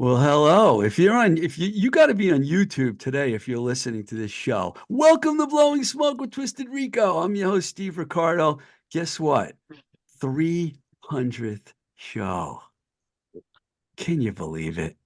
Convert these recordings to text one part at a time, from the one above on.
Well, hello. If you got to be on YouTube today if you're listening to this show. Welcome to Blowing Smoke with Twisted Rico. I'm your host, Steve Riccardo. Guess what? 300th show. Can you believe it?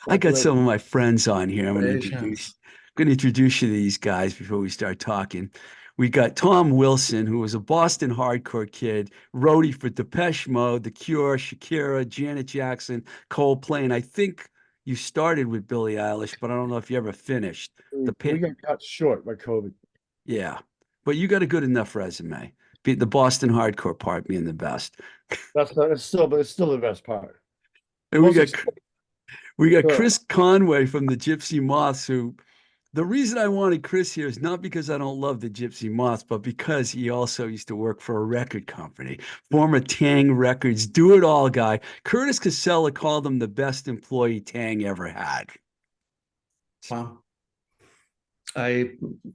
I got some of my friends on here. Congratulations. I'm going to introduce you to these guys before we start talking. We got Tom Wilson, who was a Boston hardcore kid, roadie for Depeche Mode, The Cure, Shakira, Janet Jackson, Coldplay, and I think you started with Billie Eilish, but I don't know if you ever finished. The We pit, got cut short by COVID. yeah, but you got a good enough resume. Be the Boston hardcore part being the best. But it's still the best part. The And we most got exciting. we got Good. Chris Conway from the Gypsy Moths, who the reason I wanted Chris here is not because I don't love the Gypsy Moths, but because he also used to work for a record company, former Taang Records, do-it-all guy. Curtis Casella called him the best employee Taang ever had. Wow. I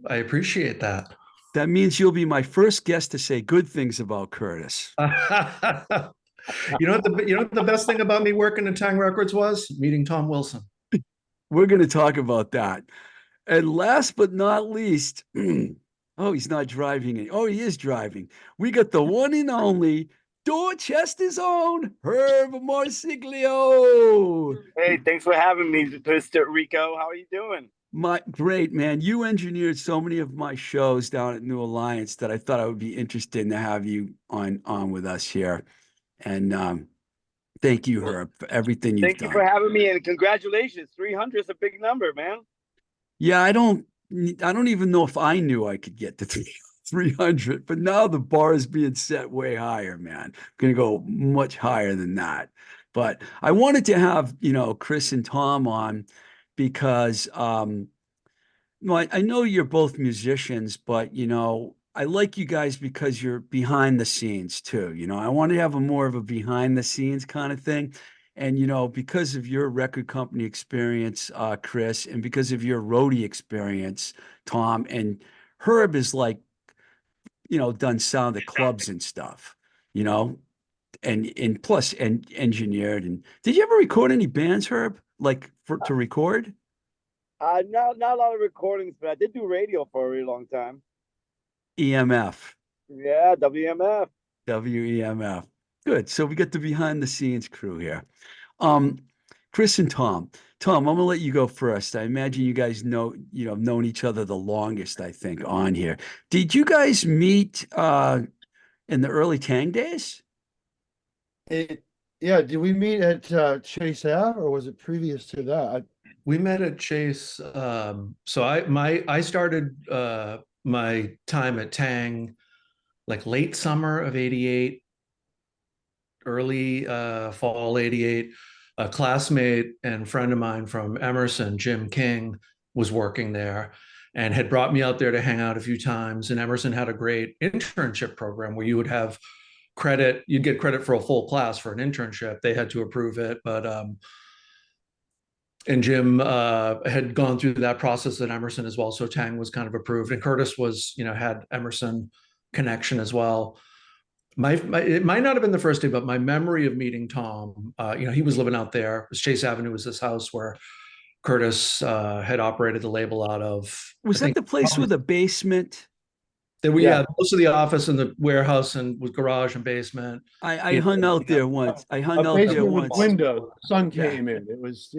I appreciate that. That means you'll be my first guest to say good things about Curtis. You know what the best thing about me working at Taang Records was? Meeting Tom Wilson. We're going to talk about that. And last but not least, oh, he's not driving. Oh, he is driving. We got the one and only Dorchester's own Herb Morsiglio. Hey, thanks for having me, Mr. Rico. How are you doing? My great man, you engineered so many of my shows down at New Alliance that I thought I would be interested to have you on with us here. And thank you, Herb, for everything you've Thank you for done. having me, and congratulations. 300 is a big number, man. Yeah, I don't even know if I knew I could get to 300, but now the bar is being set way higher, man. Going to go much higher than that. But I wanted to have, Chris and Tom on because I know you're both musicians, but I like you guys because you're behind the scenes too. I want to have a more of a behind the scenes kind of thing. And because of your record company experience, Chris, and because of your roadie experience, Tom, and Herb is like, done sound at clubs and stuff, you know, and plus and engineered. And did you ever record any bands, Herb? Like to record? Not a lot of recordings, but I did do radio for a really long time. EMF. Yeah, WMF. WEMF. Good. So we got the behind the scenes crew here. Um, Chris and Tom. Tom, I'm gonna let you go first. I imagine you guys known each other the longest, I think, on here. Did you guys meet in the early Tang days? It, yeah, did we meet at Chase Ave or was it previous to that? We met at Chase. So I started my time at Taang like late summer of '88, early fall '88. A classmate and friend of mine from Emerson, Jim King, was working there and had brought me out there to hang out a few times. And Emerson had a great internship program where you would have credit, you'd get credit for a full class for an internship. They had to approve it, but and Jim had gone through that process at Emerson as well. So Taang was kind of approved, and Curtis was, had Emerson connection as well. It might not have been the first day, but my memory of meeting Tom, he was living out there. Chase Avenue was this house where Curtis had operated the label out of. Was I that think the place with a basement? that we Yeah. had most of the office and the warehouse and with garage and basement. I hung out there once. I A hung out there basement with once. window. Sun Yeah. came in. It was,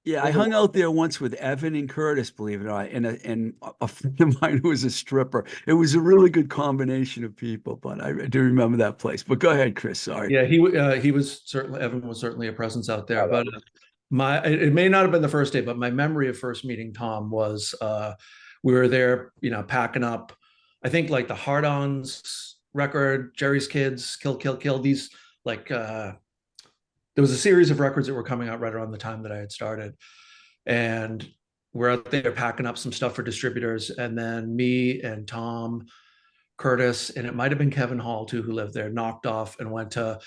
Yeah, I was a hung out there once with Evan and Curtis, believe it or not, and a friend of mine who was a stripper. It was a really good combination of people, but I do remember that place. But go ahead, Chris. Sorry. Yeah, he was certainly Evan was certainly a presence out there. But it may not have been the first day, but my memory of first meeting Tom was we were there, packing up. I think like the Hard Ons record, Jerry's Kids, Kill Kill Kill. These like there was a series of records that were coming out right around the time that I had started, and we're out there packing up some stuff for distributors, and then me and Tom, Curtis, and it might have been Kevin Hall too, who lived there, knocked off and went to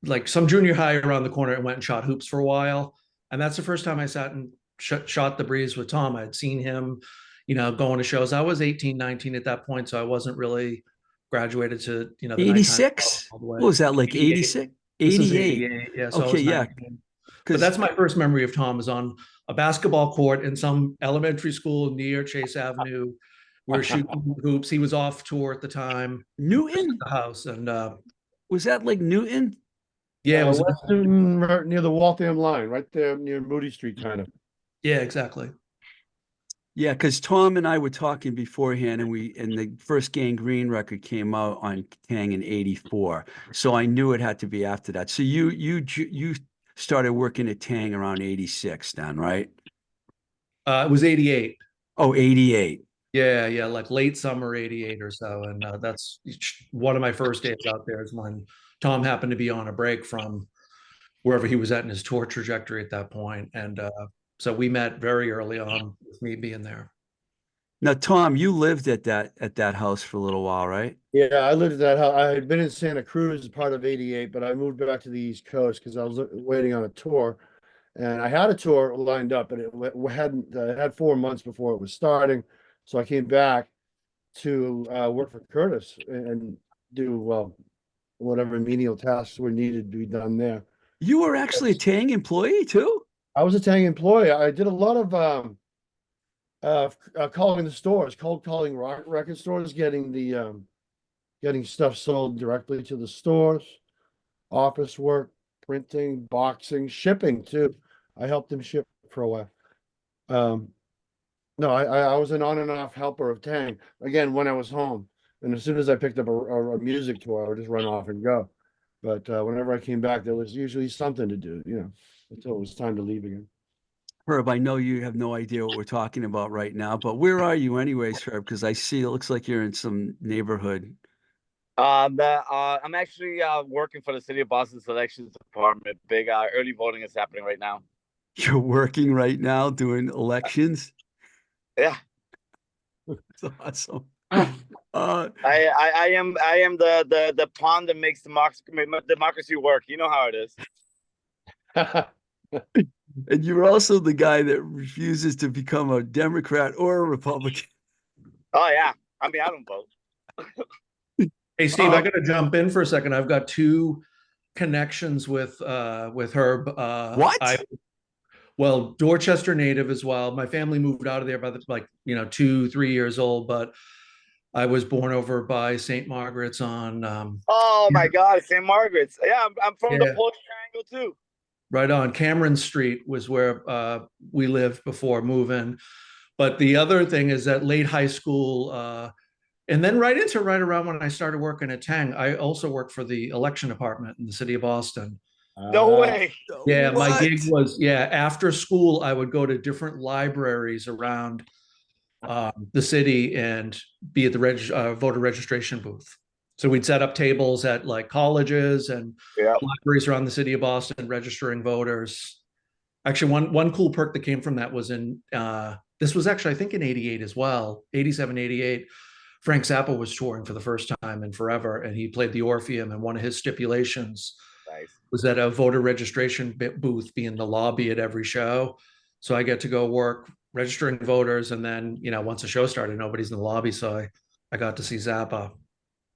like some junior high around the corner and went and shot hoops for a while. And that's the first time I sat and shot the breeze with Tom. I'd seen him, going to shows. I was 18, 19 at that point, so I wasn't really graduated to, the nighttime 86? all the way. What was that, like 88. 86? This is 88. 88. Yeah, so I Okay, was yeah. 19. But that's my first memory of Tom, is on a basketball court in some elementary school near Chase Avenue. We were shooting hoops. He was off tour at the time. Newton? The house, and Was that like Newton? yeah, it was. West Newton, right near the Waltham line, right there near Moody Street, kind of. Yeah, exactly. Yeah, because Tom and I were talking beforehand, and the first Gangrene record came out on Taang in '84, so I knew it had to be after that. So you started working at Taang around '86, then, right? It was 88. Oh, '88. Yeah, like late summer 88 or so. And that's one of my first days out there, is when Tom happened to be on a break from wherever he was at in his tour trajectory at that point. And so we met very early on with me being there. Now, Tom, you lived at that house for a little while, right? Yeah, I lived at that house. I had been in Santa Cruz as part of '88, but I moved back to the East Coast because I was waiting on a tour, and I had a tour lined up, but it hadn't had 4 months before it was starting. So I came back to work for Curtis and do whatever menial tasks were needed to be done there. You were actually a Taang employee too? I was a Taang employee. I did a lot of calling the stores, cold calling record stores, getting stuff sold directly to the stores, office work, printing, boxing, shipping too. I helped them ship for a while. No, I was an on and off helper of Taang again when I was home, and as soon as I picked up a music tour, I would just run off and go. But whenever I came back, there was usually something to do, until it was time to leave again. Herb, I know you have no idea what we're talking about right now, but where are you anyways, Herb? Because I see it looks like you're in some neighborhood. I'm actually working for the City of Boston Selections Department. Big early voting is happening right now. You're working right now doing elections? Yeah. That's awesome. I am the pawn that makes democracy work. You know how it is. And you're also the guy that refuses to become a Democrat or a Republican. Oh yeah. I mean, I don't vote. Hey, Steve, I got to jump in for a second. I've got two connections with Herb. What? Well, Dorchester native as well. My family moved out of there by 2-3 years old, but I was born over by St. Margaret's on. Oh my God, St. Margaret's. Yeah, I'm from the Yeah. Polish Triangle too. Right on. Cameron Street was where we lived before moving. But the other thing is that late high school, and then right around when I started working at Taang, I also worked for the election department in the city of Boston. No way. Yeah, my What? gig was, after school, I would go to different libraries around the city and be at the voter registration booth. So we'd set up tables at like colleges and libraries around the city of Boston, registering voters. Actually, one cool perk that came from that was this was actually, I think, in '88 as well, '87, '88. Frank Zappa was touring for the first time in forever, and he played the Orpheum, and one of his stipulations was that a voter registration booth be in the lobby at every show. So I get to go work registering voters, and then, once the show started, nobody's in the lobby, so I got to see Zappa.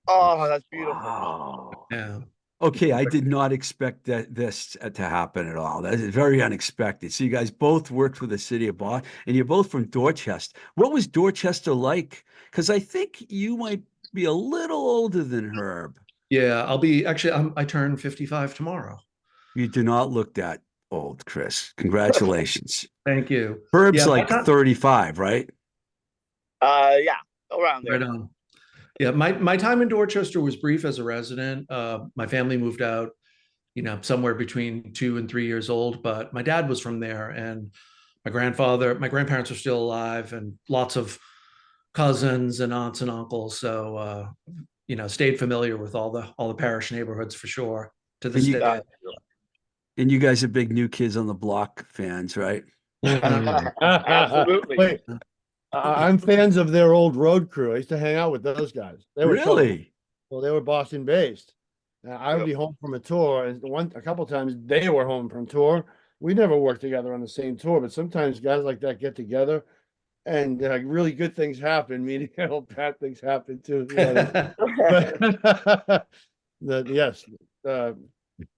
Oh, that's beautiful. Wow. Yeah. Okay, I did not expect this to happen at all. That is very unexpected. So you guys both worked for the city of Boston, and you're both from Dorchester. What was Dorchester like? Because I think you might be a little older than Herb. Yeah, I turn 55 tomorrow. You do not look that old, Chris. Congratulations. Thank you. Herb's like 35, right? Yeah, around there. Right on. Yeah, my time in Dorchester was brief as a resident. My family moved out, somewhere between 2 and 3 years old, but my dad was from there, and my grandparents are still alive, and lots of cousins and aunts and uncles. So, stayed familiar with all the parish neighborhoods for sure to this day. And you guys are big New Kids on the Block fans, right? Absolutely. Wait, I'm fans of their old road crew. I used to hang out with those guys. They were Really? Well, they were Boston based. I would be home from a tour, and a couple times they were home from tour. We never worked together on the same tour, but sometimes guys like that get together, and really good things happen. Meaning, bad things happen too. But yes,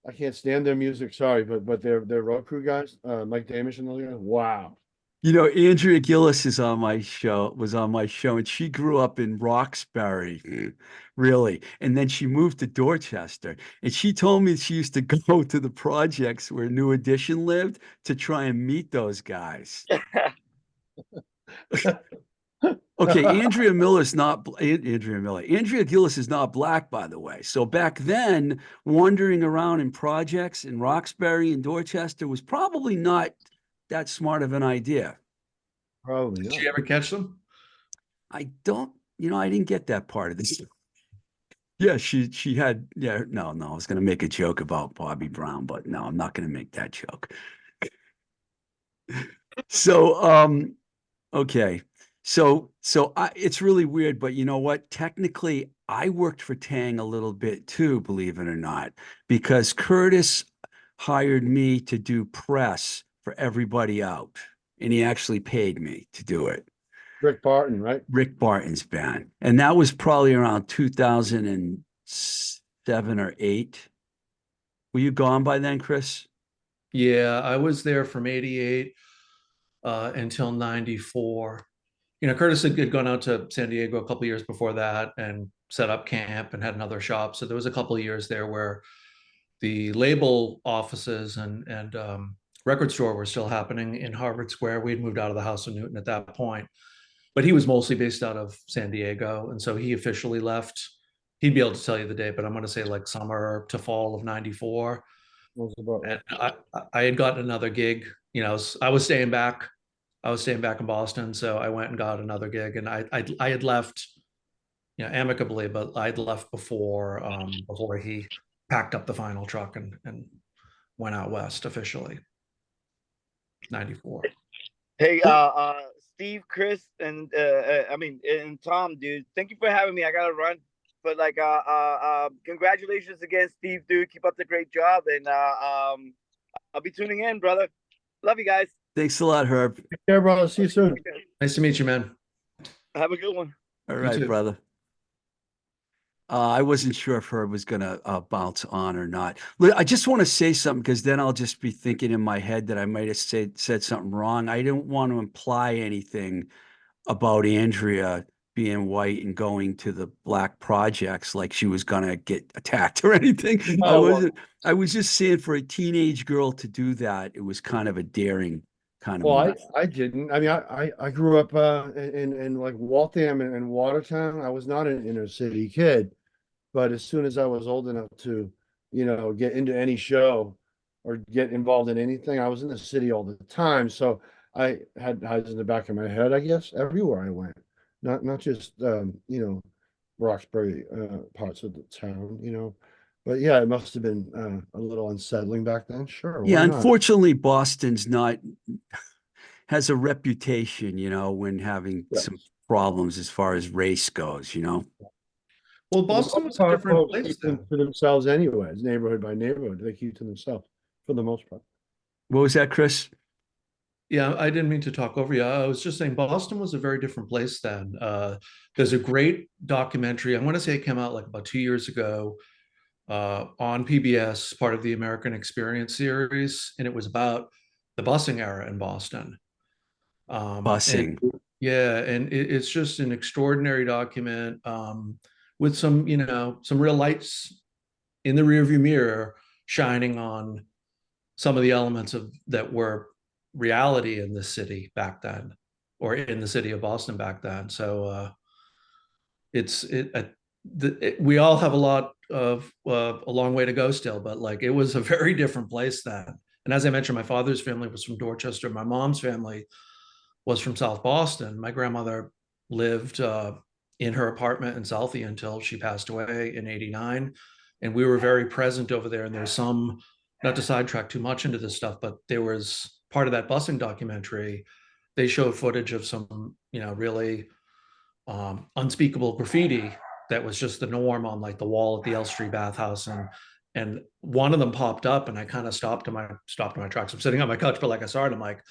I can't stand their music. Sorry, but they're road crew guys, Mike Damish and those guys. Wow. You know, Andrea Gillis is on my show, was on my show, and she grew up in Roxbury, really. And then she moved to Dorchester. And she told me she used to go to the projects where New Edition lived to try and meet those guys. Okay, Andrea Miller's not Andrea Miller. Andrea Gillis is not black, by the way. So back then, wandering around in projects in Roxbury and Dorchester was probably not that smart of an idea. Probably Did not. you ever catch them? I don't, I didn't get that part of this. Yeah, she had, yeah, no, I was gonna make a joke about Bobby Brown, but no, I'm not gonna make that joke. So, okay. It's really weird, but you know what? Technically, I worked for Taang a little bit too, believe it or not, because Curtis hired me to do press for everybody out, and he actually paid me to do it. Rick Barton, right? Rick Barton's band. And that was probably around 2007 or 8. Were you gone by then, Chris? Yeah, I was there from 88 until 94. You know, Curtis had gone out to San Diego a couple of years before that and set up camp and had another shop. So there was a couple of years there where the label offices and record store were still happening in Harvard Square. We had moved out of the House of Newton at that point, but he was mostly based out of San Diego. And so he officially left. He'd be able to tell you the date, but I'm going to say like summer to fall of 94. Was about And I had gotten another gig. You know, I was staying back. I was staying back in Boston, so I went and got another gig. And I had left, you know, amicably, but I'd left before before he packed up the final truck and went out west officially. 94. Hey, Steve, Chris, and and Tom, dude. Thank you for having me. I gotta run, but like, congratulations again, Steve, dude. Keep up the great job, and I'll be tuning in, brother. Love you guys. Thanks a lot, Herb. Take care, brother. See you soon. Nice to meet you, man. Have a good one. All You right, too. brother. I wasn't sure if Herb was going to bounce on or not. Look, I just want to say something because then I'll just be thinking in my head that I might have said something wrong. I don't want to imply anything about Andrea being white and going to the black projects like she was going to get attacked or anything. I Oh, well, wasn't. I was just saying for a teenage girl to do that, it was kind of a daring kind of well, move. I didn't. I mean, I grew up in like Waltham and Watertown. I was not an inner city kid, but as soon as I was old enough to, get into any show or get involved in anything, I was in the city all the time. So I had eyes in the back of my head, I guess, everywhere I went. Not just Roxbury parts of the town. But yeah, it must have been a little unsettling back then. Sure, Yeah, why not? unfortunately, Boston's not has a reputation, when having Yes. some problems as far as race goes, Well, Well, Boston was a most different folks place keep them then. to themselves anyways, neighborhood by neighborhood. They keep to themselves for the most part. What was that, Chris? Yeah, I didn't mean to talk over you. I was just saying Boston was a very different place then. There's a great documentary. I want to say it came out like about 2 years ago on PBS, part of the American Experience series, and it was about the busing era in Boston. And Busing. yeah, and it's just an extraordinary document with some, some real lights in the rearview mirror shining on some of the elements of that were reality in the city back then, or in the city of Boston back then. So we all have a long way to go still, but like it was a very different place then. And as I mentioned, my father's family was from Dorchester. My mom's family was from South Boston. My grandmother lived in her apartment in Southie until she passed away in '89. And we were very present over there. And there's some, not to sidetrack too much into this stuff, but there was part of that busing documentary. They showed footage of some, really unspeakable graffiti that was just the norm on like the wall at the L Street bathhouse. And one of them popped up and I kind of stopped in my tracks. I'm sitting on my couch, but like I saw it, I'm like,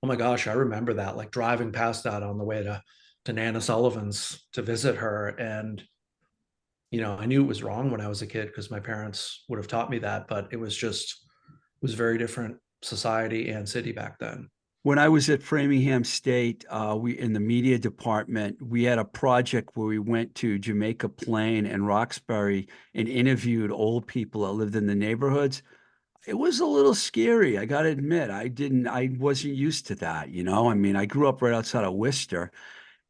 oh my gosh, I remember that, like driving past that on the way to Nana Sullivan's to visit her. And you know, I knew it was wrong when I was a kid because my parents would have taught me that, but it was very different society and city back then. When I was at Framingham State, we in the media department, we had a project where we went to Jamaica Plain and Roxbury and interviewed old people that lived in the neighborhoods. It was a little scary, I got to admit. I wasn't used to that, you know. I mean, I grew up right outside of Worcester,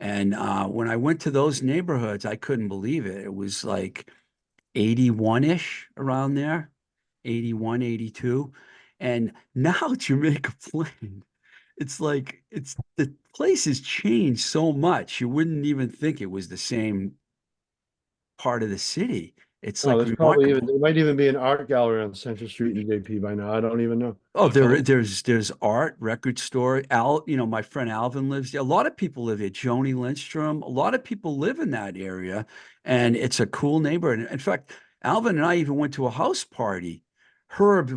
and when I went to those neighborhoods, I couldn't believe it. It was like 81-ish around there, 81, 82. And now Jamaica Plain, it's like it's the place has changed so much. You wouldn't even think it was the same part of the city. It's Oh, like there's probably even remarkable. there might even be an art gallery on Central Street in JP by now. I don't even know. Oh, Oh, there's art, record store. You know, my friend Alvin lives there. A lot of people live here. Joni Lindstrom. A lot of people live in that area, and it's a cool neighborhood. In fact, Alvin and I even went to a house party. Herb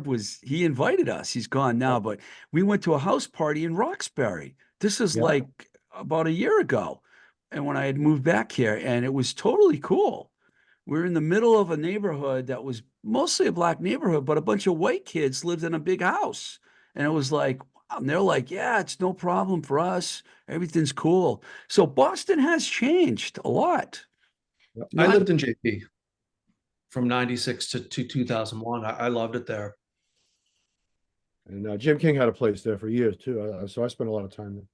was he invited us. He's gone now, but we went to a house party in Roxbury. This is Yeah. like about a year ago, and when I had moved back here, and it was totally cool. We're in the middle of a neighborhood that was mostly a black neighborhood, but a bunch of white kids lived in a big house. And it was like, wow. And they're like, yeah, it's no problem for us. Everything's cool. So Boston has changed a lot. I Not, lived in JP from 96 to 2001. I loved it there. And Jim King had a place there for years too. So I spent a lot of time there.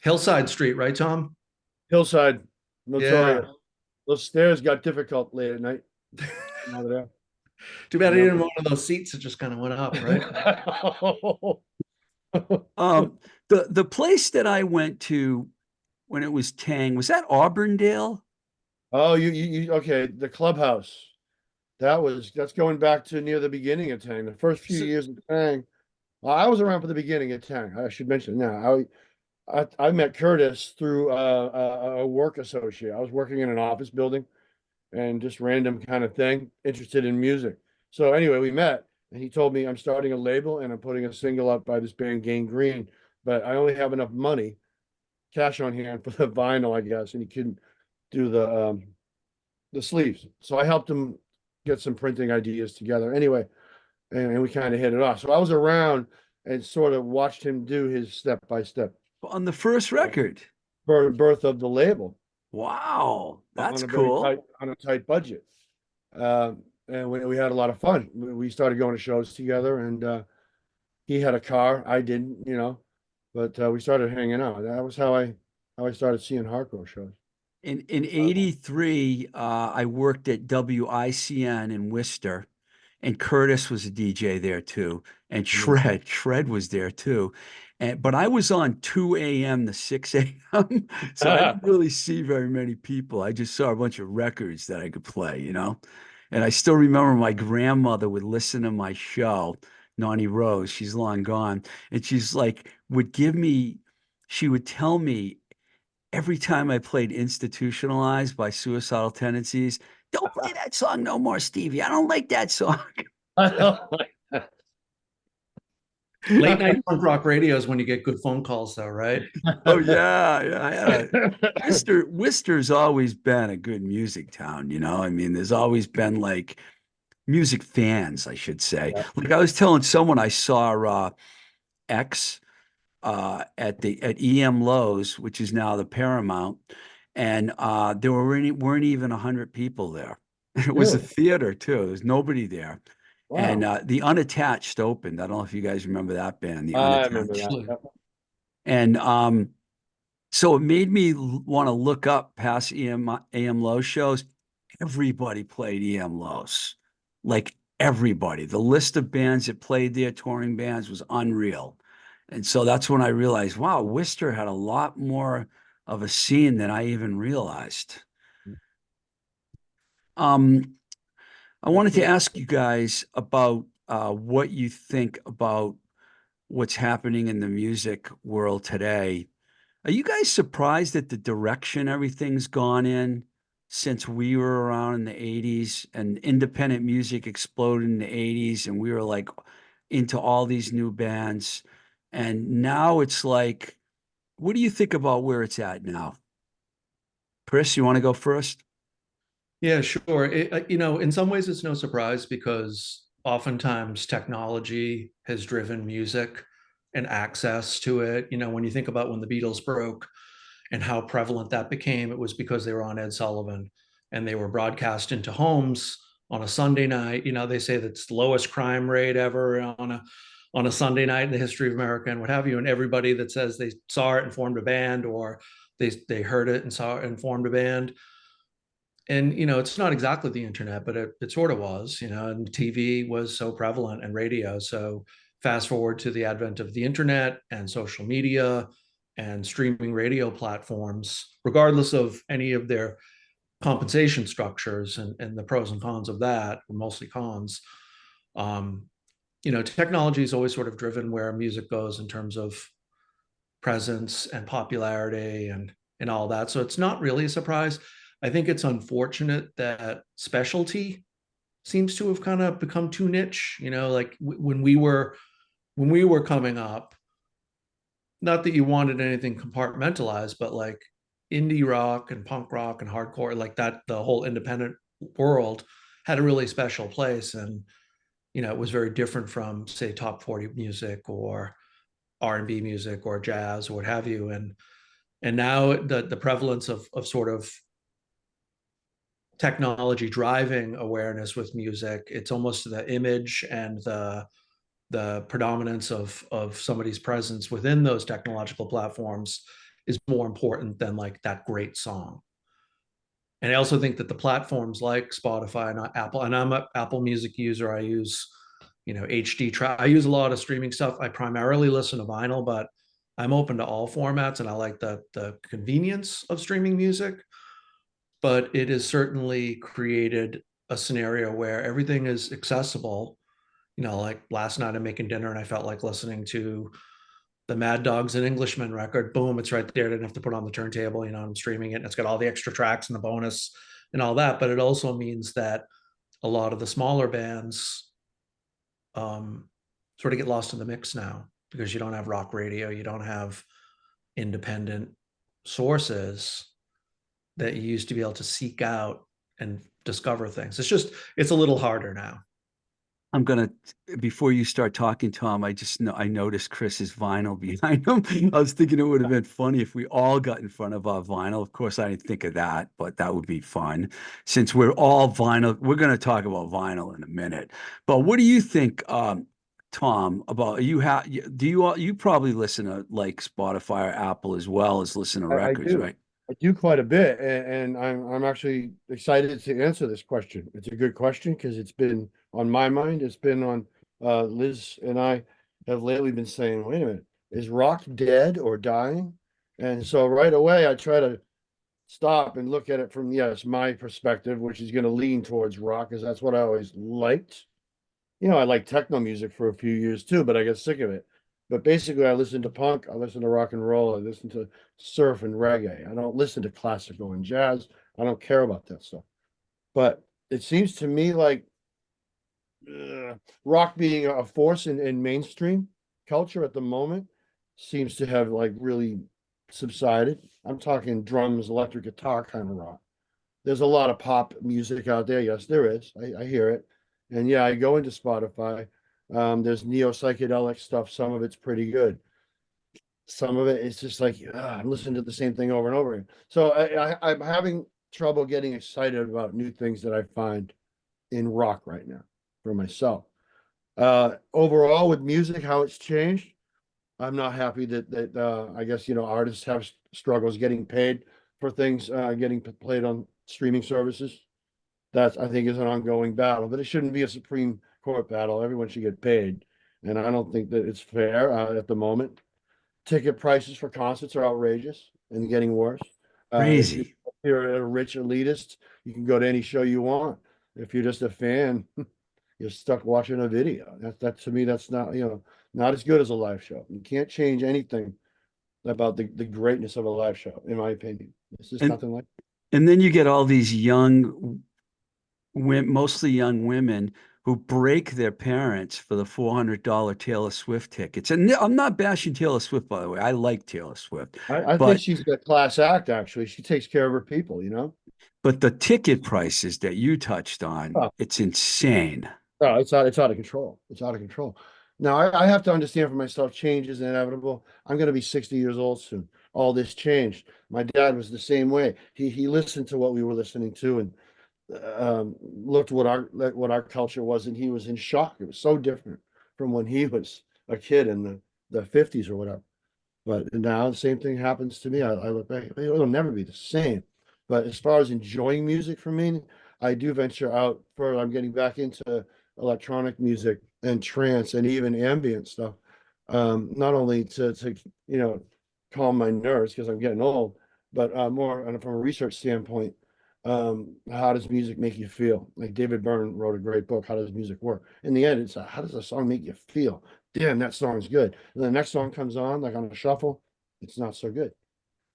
Hillside Street, right, Tom? Hillside, Yeah. notorious. Those stairs got difficult late at night. Over there. Too bad I Yeah. didn't want one of those seats that just kind of went up, right? the place that I went to when it was Taang, was that Auburndale? Oh, you okay? The clubhouse. That's going back to near the beginning of Tang. The first few So, years of Tang. Well, I was around for the beginning of Tang. I should mention it now. I met Curtis through a work associate. I was working in an office building and just random kind of thing, interested in music. So anyway, we met and he told me I'm starting a label and I'm putting a single up by this band Gang Green, but I only have enough money, cash on hand for the vinyl, I guess, and he couldn't do the sleeves. So I helped him get some printing ideas together. Anyway, and we kind of hit it off. So I was around and sort of watched him do his step by step on the first record. birth of the label Wow, that's on a very cool. tight budget. And we had a lot of fun. We started going to shows together, and he had a car, I didn't, but we started hanging out. That was how I started seeing hardcore shows. In 83, I worked at WICN in Worcester, and Curtis was a DJ there too. And Shred was there too. But I was on 2 a.m. to 6 a.m. So I didn't really see very many people. I just saw a bunch of records that I could play, you know? And I still remember my grandmother would listen to my show, Nani Rose, she's long gone. And she's like, she would tell me every time I played Institutionalized by Suicidal Tendencies, don't play that song no more, Stevie. I don't like that song. Late night punk rock radio is when you get good phone calls, though, right? Oh yeah, yeah. Worcester's always been a good music town, you know. I mean, there's always been like music fans, I should say. Yeah. Like I was telling someone I saw X at EM Lowe's, which is now the Paramount, and there weren't even 100 people there. It was a Really? theater too. There's nobody there. And Wow. the Unattached opened. I don't know if you guys remember that band, the I remember Unattached. that. Actually, Yep. And so it made me want to look up past AM Low shows. Everybody played EM Lows, like everybody. The list of bands that played there, touring bands, was unreal. And so that's when I realized, wow, Worcester had a lot more of a scene than I even realized. Um, I wanted to Actually, ask you guys about what you think about what's happening in the music world today. Are you guys surprised at the direction everything's gone in since we were around in the 80s and independent music exploded in the 80s and we were like into all these new bands? And now it's like, what do you think about where it's at now? Chris, you want to go first? Yeah, sure. You know, in some ways, it's no surprise because oftentimes technology has driven music and access to it. You know, when you think about when the Beatles broke and how prevalent that became, it was because they were on Ed Sullivan and they were broadcast into homes on a Sunday night. You know, they say that's the lowest crime rate ever on a Sunday night in the history of America and what have you. And everybody that says they saw it and formed a band, or they heard it and saw it and formed a band. And you know, it's not exactly the internet, but it sort of was, you know, and TV was so prevalent and radio. So fast forward to the advent of the internet and social media and streaming radio platforms, regardless of any of their compensation structures and the pros and cons of that, mostly cons. um, you know, technology is always sort of driven where music goes in terms of presence and popularity and all that. So it's not really a surprise. I think it's unfortunate that specialty seems to have kind of become too niche. You know, like when we were coming up, not that you wanted anything compartmentalized, but like indie rock and punk rock and hardcore, like that, the whole independent world had a really special place. And, you know, it was very different from, say, top 40 music or R&B music or jazz or what have you. And now the prevalence of sort of technology driving awareness with music, it's almost the image and the predominance of somebody's presence within those technological platforms is more important than like that great song. And I also think that the platforms like Spotify and Apple, and I'm an Apple Music user. I use, you know, HD track. I use a lot of streaming stuff. I primarily listen to vinyl, but I'm open to all formats, and I like the convenience of streaming music. But it has certainly created a scenario where everything is accessible. You know, like last night I'm making dinner and I felt like listening to the Mad Dogs and Englishmen record. Boom, it's right there. I didn't have to put it on the turntable. You know, I'm streaming it and it's got all the extra tracks and the bonus and all that. But it also means that a lot of the smaller bands sort of get lost in the mix now because you don't have rock radio, you don't have independent sources that you used to be able to seek out and discover things. It's a little harder now. I'm gonna, before you start talking, Tom, I noticed Chris's vinyl behind him. I was thinking it would have been funny if we all got in front of our vinyl. Of course, I didn't think of that, but that would be fun. Since we're all vinyl, we're gonna talk about vinyl in a minute. But what do you think, Tom, about you probably listen to like Spotify or Apple as well as listen to I records, do. right? I do quite a bit, and I'm actually excited to answer this question. It's a good question because it's been on my mind. It's been on Liz and I have lately been saying, wait a minute, is rock dead or dying? And so right away I try to stop and look at it from, yes, my perspective, which is going to lean towards rock, because that's what I always liked. You know, I liked techno music for a few years too, but I got sick of it. But basically, I listen to punk, I listen to rock and roll, I listen to surf and reggae. I don't listen to classical and jazz. I don't care about that stuff. But it seems to me like rock being a force in mainstream culture at the moment seems to have like really subsided. I'm talking drums, electric guitar kind of rock. There's a lot of pop music out there. Yes, there is. I hear it. And yeah, I go into Spotify. There's neo psychedelic stuff. Some of it's pretty good. Some of it is just like I'm listening to the same thing over and over again. So I'm having trouble getting excited about new things that I find in rock right now for myself. Overall, with music, how it's changed, I'm not happy that I guess artists have struggles getting paid for things getting played on streaming services. That I think is an ongoing battle, but it shouldn't be a Supreme Court battle. Everyone should get paid, and I don't think that it's fair at the moment. Ticket prices for concerts are outrageous and getting worse. If Crazy. you're a rich elitist, you can go to any show you want. If you're just a fan, you're stuck watching a video. That to me, that's not as good as a live show. You can't change anything about the greatness of a live show, in my opinion. It's just And nothing like. and then you get all these mostly young women who break their parents for the $400 Taylor Swift tickets. And I'm not bashing Taylor Swift, by the way. I like Taylor Swift, I think but she's a class act, actually. She takes care of her people. But the ticket prices that you touched on, Oh. it's insane. No, it's out of control. It's out of control. Now I have to understand for myself, change is inevitable. I'm going to be 60 years old soon. All this changed. My dad was the same way. He listened to what we were listening to and looked what our culture was, and he was in shock. It was so different from when he was a kid in the 50s or whatever. But now the same thing happens to me. I look back, it'll never be the same. But as far as enjoying music for me, I do venture out further. I'm getting back into electronic music and trance and even ambient stuff. Not only to calm my nerves because I'm getting old, but more from a research standpoint, how does music make you feel? Like David Byrne wrote a great book, How Does Music Work? In the end, it's how does a song make you feel? Damn, that song's good. And the next song comes on, like on a shuffle, it's not so good.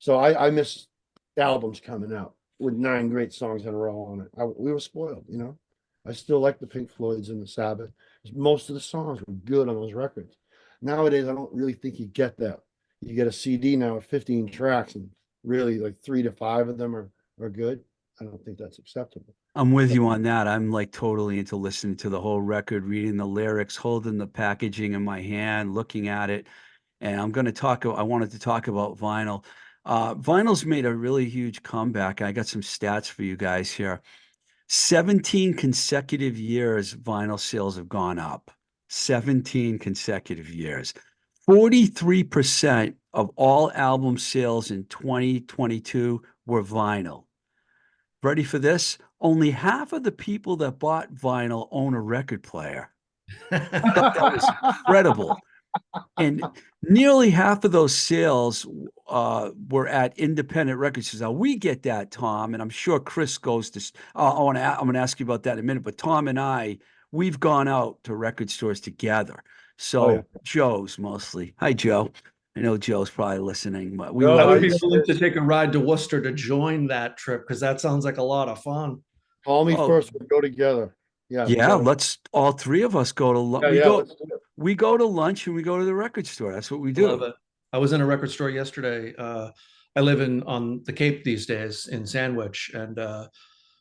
So I miss albums coming out with 9 great songs in a row on it. We were spoiled, you know. I still like the Pink Floyds and the Sabbath. Most of the songs were good on those records. Nowadays, I don't really think you get that. You get a CD now with 15 tracks, and really like 3 to 5 of them are good. I don't think that's acceptable. I'm with you on that. I'm like totally into listening to the whole record, reading the lyrics, holding the packaging in my hand, looking at it. And I wanted to talk about vinyl. Vinyl's made a really huge comeback. I got some stats for you guys here. 17 consecutive years vinyl sales have gone up. 17 consecutive years. 43% of all album sales in 2022 were vinyl. Ready for this? Only half of the people that bought vinyl own a record player. That was incredible. And nearly half of those sales were at independent record stores. Now we get that, Tom, and I'm sure Chris goes to. I'm going to ask you about that in a minute. But Tom and I, we've gone out to record stores together. So Oh, yeah. Joe's mostly. Hi, Joe. I know Joe's probably listening, but we No, I went. would be used willing to take a ride to Worcester to join that trip because that sounds like a lot of fun. Call me Oh, first. We'll go together. Yeah, we yeah. gotta. Let's all three of us go to. Yeah, yeah. Let's do it. We go to lunch and we go to the record store. That's what we Love do. it. I was in a record store yesterday. I live on the Cape these days in Sandwich, and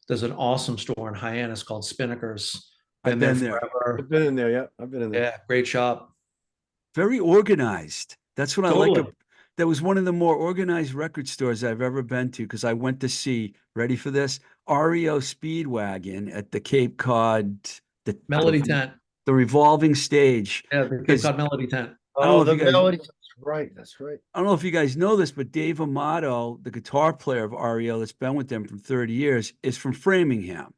there's an awesome store in Hyannis called Spinnaker's. I've Been there been there. forever. I've been in there. Yeah, I've been in there. Yeah, great shop. Very organized. That's what I like. Totally. That was one of the more organized record stores I've ever been to because I went to see, ready for this, REO Speedwagon at the Cape Cod, Melody Tent. the revolving stage. Yeah, the Cape Because Cod Melody Tent. I don't know Oh, if the you guys, melody. That's right. That's right. I don't know if you guys know this, but Dave Amato, the guitar player of REO that's been with them for 30 years, is from Framingham.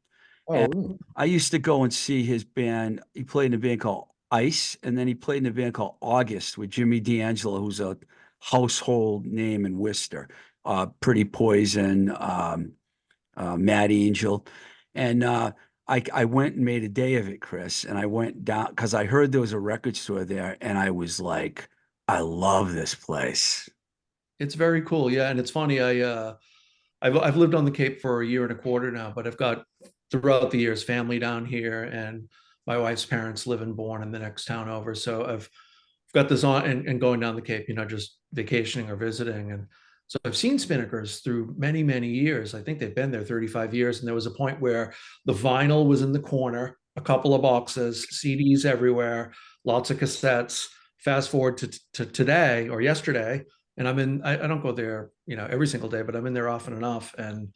Oh, And really? I used to go and see his band. He played in a band called Ice, and then he played in a band called August with Jimmy D'Angelo, who's a household name in Worcester. Pretty Poison, Mad Angel, and I went and made a day of it, Chris. And I went down because I heard there was a record store there, and I was like, I love this place. It's very cool. Yeah, and it's funny. I've lived on the Cape for a year and a quarter now, but I've got throughout the years family down here, and my wife's parents live and born in the next town over. So I've got this on and going down the Cape, just vacationing or visiting. And so I've seen Spinnakers through many, many years. I think they've been there 35 years. And there was a point where the vinyl was in the corner, a couple of boxes, CDs everywhere, lots of cassettes. Fast forward to today or yesterday, and I don't go there, every single day, but I'm in there often enough. And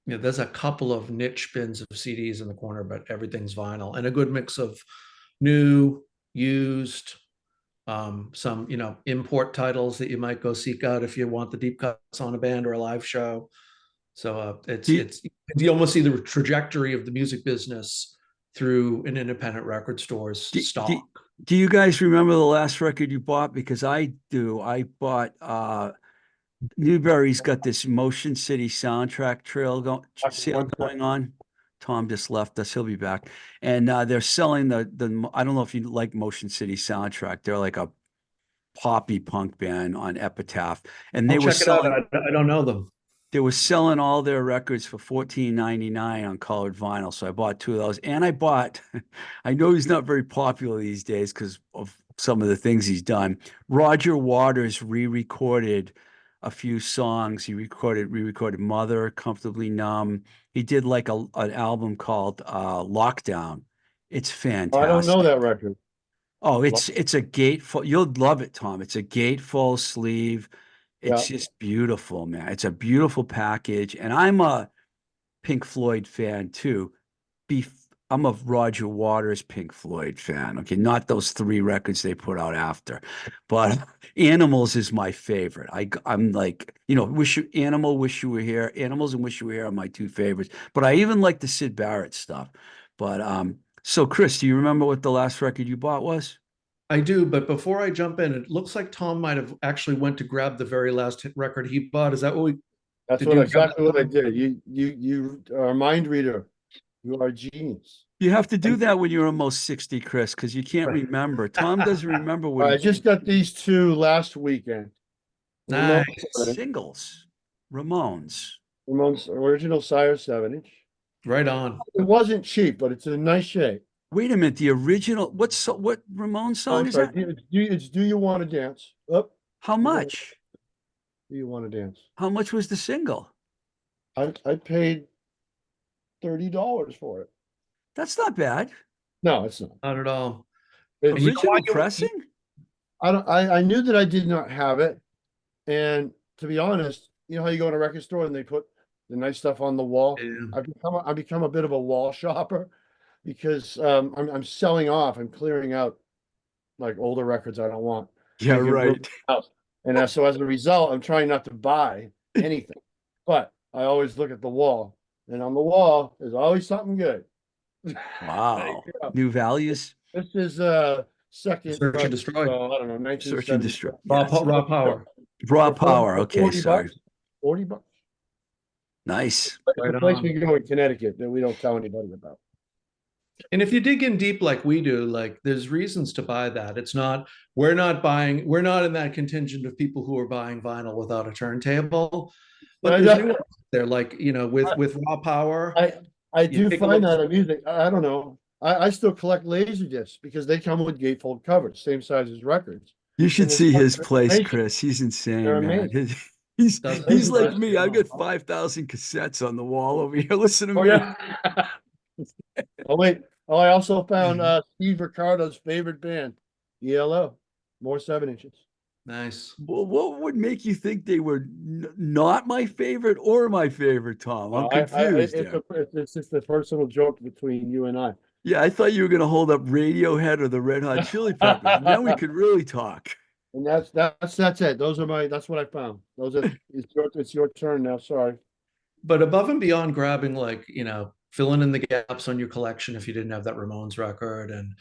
there's a couple of niche bins of CDs in the corner, but everything's vinyl and a good mix of new, used, some import titles that you might go seek out if you want the deep cuts on a band or a live show. So you almost see the trajectory of the music business through an independent record store's stock. Do you guys remember the last record you bought? Because I do. I bought Newberry's got this Motion City soundtrack sale going on. Tom just left us. He'll be back. And they're selling the I don't know if you like Motion City soundtrack. They're like a poppy punk band on Epitaph. And they I'll were check it out. selling I don't know them. they were selling all their records for $14.99 on colored vinyl. So I bought 2 of those. And I know he's not very popular these days because of some of the things he's done. Roger Waters re-recorded a few songs. He re-recorded Mother, Comfortably Numb. He did like an album called Lockdown. It's Oh, I don't know fantastic. that record. Oh, it's a gatefold. You'll love it, Tom. It's a gatefold sleeve. Yeah. It's just beautiful, man. It's a beautiful package. And I'm a Pink Floyd fan too. I'm a Roger Waters Pink Floyd fan. Okay, not those three records they put out after, but Animals is my favorite. I'm like, Wish You Were Here. Animals and Wish You Were Here are my two favorites. But I even like the Sid Barrett stuff. But so Chris, do you remember what the last record you bought was? I do, but before I jump in, it looks like Tom might have actually went to grab the very last hit record he bought. Is that what we That's did? what You exactly what I did. You are a mind reader. You are a genius. You have to do that when you're almost 60, Chris, because you can't remember. Tom doesn't remember what I just got these two last weekend. Nice. singles. Ramones. Ramones original Sire 7-inch. Right on. It wasn't cheap, but it's in nice shape. Wait a minute, the original. What Ramones song I'm is sorry. that? It's Do You Want to Dance? Up. How much? Do You Want to Dance? How much was the single? I paid $30 for it. That's not bad. No, it's not. Not at all. It's, you know Original why pressing? I knew that I did not have it, and to be honest, you know how you go in a record store and they put the nice stuff on the wall. Yeah. I've become a bit of a wall shopper because I'm selling off. I'm clearing out like older records I don't want. Yeah, Making room right. in the house. And so as a result, I'm trying not to buy anything, but I always look at the wall, and on the wall is always something good. Wow. go. New values. This is second. Search and Destroy. I don't know, Search and 1970. destroy. Raw, Yes. raw power. Raw For power. Okay, 40 sorry. bucks, $40. Nice. It's Right a place on. we go in Connecticut that we don't tell anybody about. And if you dig in deep like we do, like there's reasons to buy that. We're not in that contingent of people who are buying vinyl without a turntable. But there's nuance there, like, with raw power. I do find that amusing. I don't know. I still collect laser discs because they come with gatefold covers, same size as records. You should And see his they're place, amazing. Chris. He's insane, They're man. amazing. He's That's like me. I've got 5,000 cassettes on the wall over here. Listen to Oh me. yeah. Oh wait. Oh, I also found Steve Riccardo's favorite band, ELO, more 7-inches. Nice. Well, what would make you think they were not my favorite or my favorite, Tom? I'm confused. It's just a personal joke between you and I. Yeah, I thought you were going to hold up Radiohead or the Red Hot Chili Peppers, and then we could really talk. And that's it. That's what I found. It's your turn now. Sorry. But above and beyond grabbing, like, filling in the gaps on your collection if you didn't have that Ramones record, and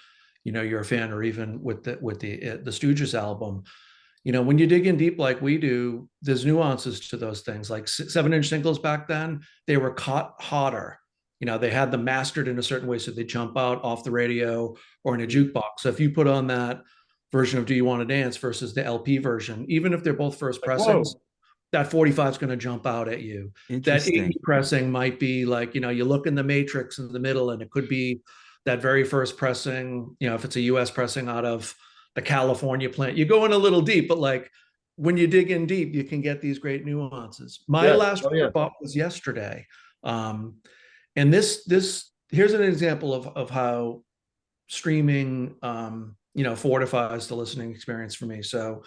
you're a fan, or even with the Stooges album, when you dig in deep like we do, there's nuances to those things. Like 7-inch singles back then, they were caught hotter. They had them mastered in a certain way so they jump out off the radio or in a jukebox. So if you put on that version of Do You Want to Dance versus the LP version, even if they're both first pressings, that 45 is going to jump out at you. That 80 pressing might be like, you look in the matrix in the middle, and it could be that very first pressing, if it's a US pressing out of the California plant. You go in a little deep, but like when you dig in deep, you can get these great nuances. My last bought was Yesterday. And this here's an example of how streaming fortifies the listening experience for me. So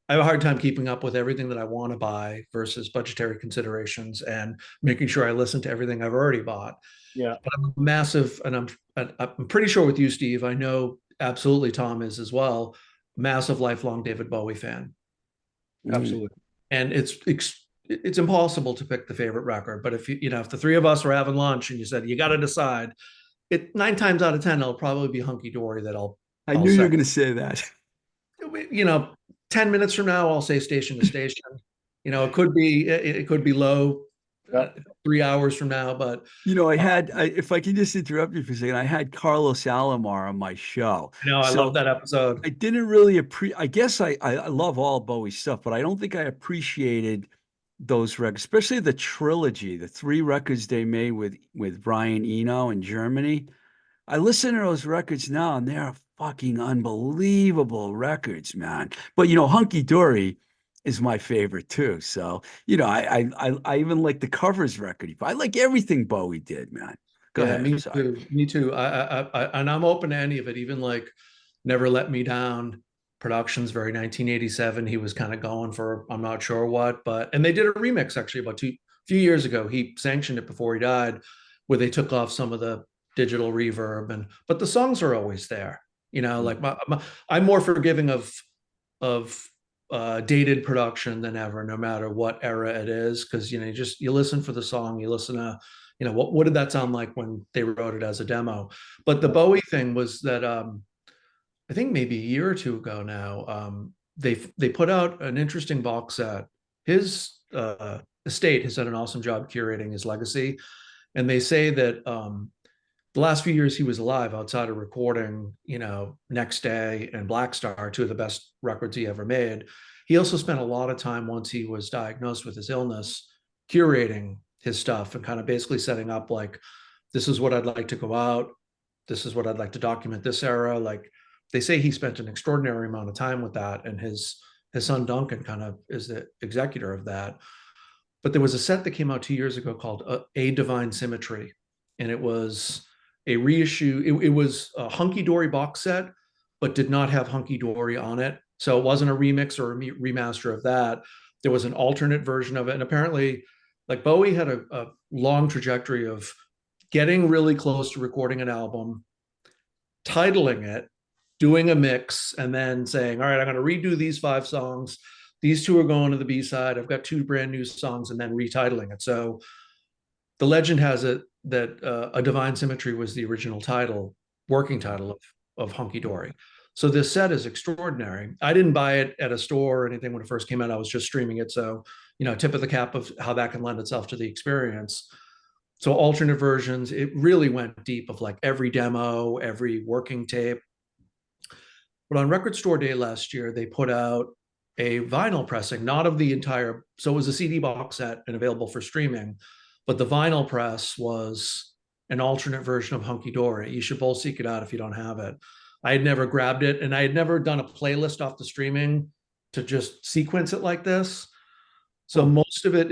I have a hard time keeping up with everything that I want to buy versus budgetary considerations and making sure I listen to everything I've already bought. Yeah. But I'm a massive, and I'm pretty sure with you, Steve, I know absolutely Tom is as well, massive lifelong David Bowie fan. Absolutely. And it's impossible to pick the favorite record, but if if the three of us were having lunch and you said you got to decide, 9 times out of 10 it'll probably be Hunky Dory that I knew you were going to say that. 10 minutes from now I'll say Station to Station. It could be low 3 hours from now, but if I can just interrupt you for a second, I had Carlos Alomar on my show. I love that episode. I didn't really I guess I love all Bowie stuff, but I don't think I appreciated those records, especially the trilogy, the 3 records they made with Brian Eno in Germany. I listen to those records now, and they're fucking unbelievable records, man. But Hunky Dory, is my favorite too. So, you know, I even like the covers record. I like everything Bowie did, man. Go Yeah, ahead. I'm me sorry. too. Me too. And I'm open to any of it, even like Never Let Me Down. Productions, very 1987. He was kind of going for I'm not sure what, but and they did a remix actually about few years ago. He sanctioned it before he died, where they took off some of the digital reverb and but the songs are always there. You know, like I'm more forgiving of dated production than ever, no matter what era it is, because you know you listen for the song, you listen to you know what did that sound like when they wrote it as a demo. But the Bowie thing was that I think maybe a year or two ago now, they put out an interesting box set. His estate has done an awesome job curating his legacy, and they say that the last few years he was alive, outside of recording, you know, Next Day and Black Star, two of the best records he ever made, he also spent a lot of time once he was diagnosed with his illness, curating his stuff and kind of basically setting up like, this is what I'd like to go out. This is what I'd like to document this era. Like they say he spent an extraordinary amount of time with that. And his son Duncan kind of is the executor of that. But there was a set that came out 2 years ago called A Divine Symmetry. And it was a reissue. It was a Hunky Dory box set, but did not have Hunky Dory on it. So it wasn't a remix or a remaster of that. There was an alternate version of it. And apparently, like Bowie had a long trajectory of getting really close to recording an album, titling it, doing a mix, and then saying, all right, I'm going to redo these 5 songs. These 2 are going to the B-side. I've got 2 brand new songs, and then retitling it. So the legend has it that A Divine Symmetry was the original title, working title of Hunky Dory. So this set is extraordinary. I didn't buy it at a store or anything when it first came out. I was just streaming it. So, you know, tip of the cap of how that can lend itself to the experience. So alternate versions, it really went deep of like every demo, every working tape. But on Record Store Day last year, they put out a vinyl pressing, not of the entire, so it was a CD box set and available for streaming, but the vinyl press was an alternate version of Hunky Dory. You should both seek it out if you don't have it. I had never grabbed it, and I had never done a playlist off the streaming to just sequence it like this. So most of it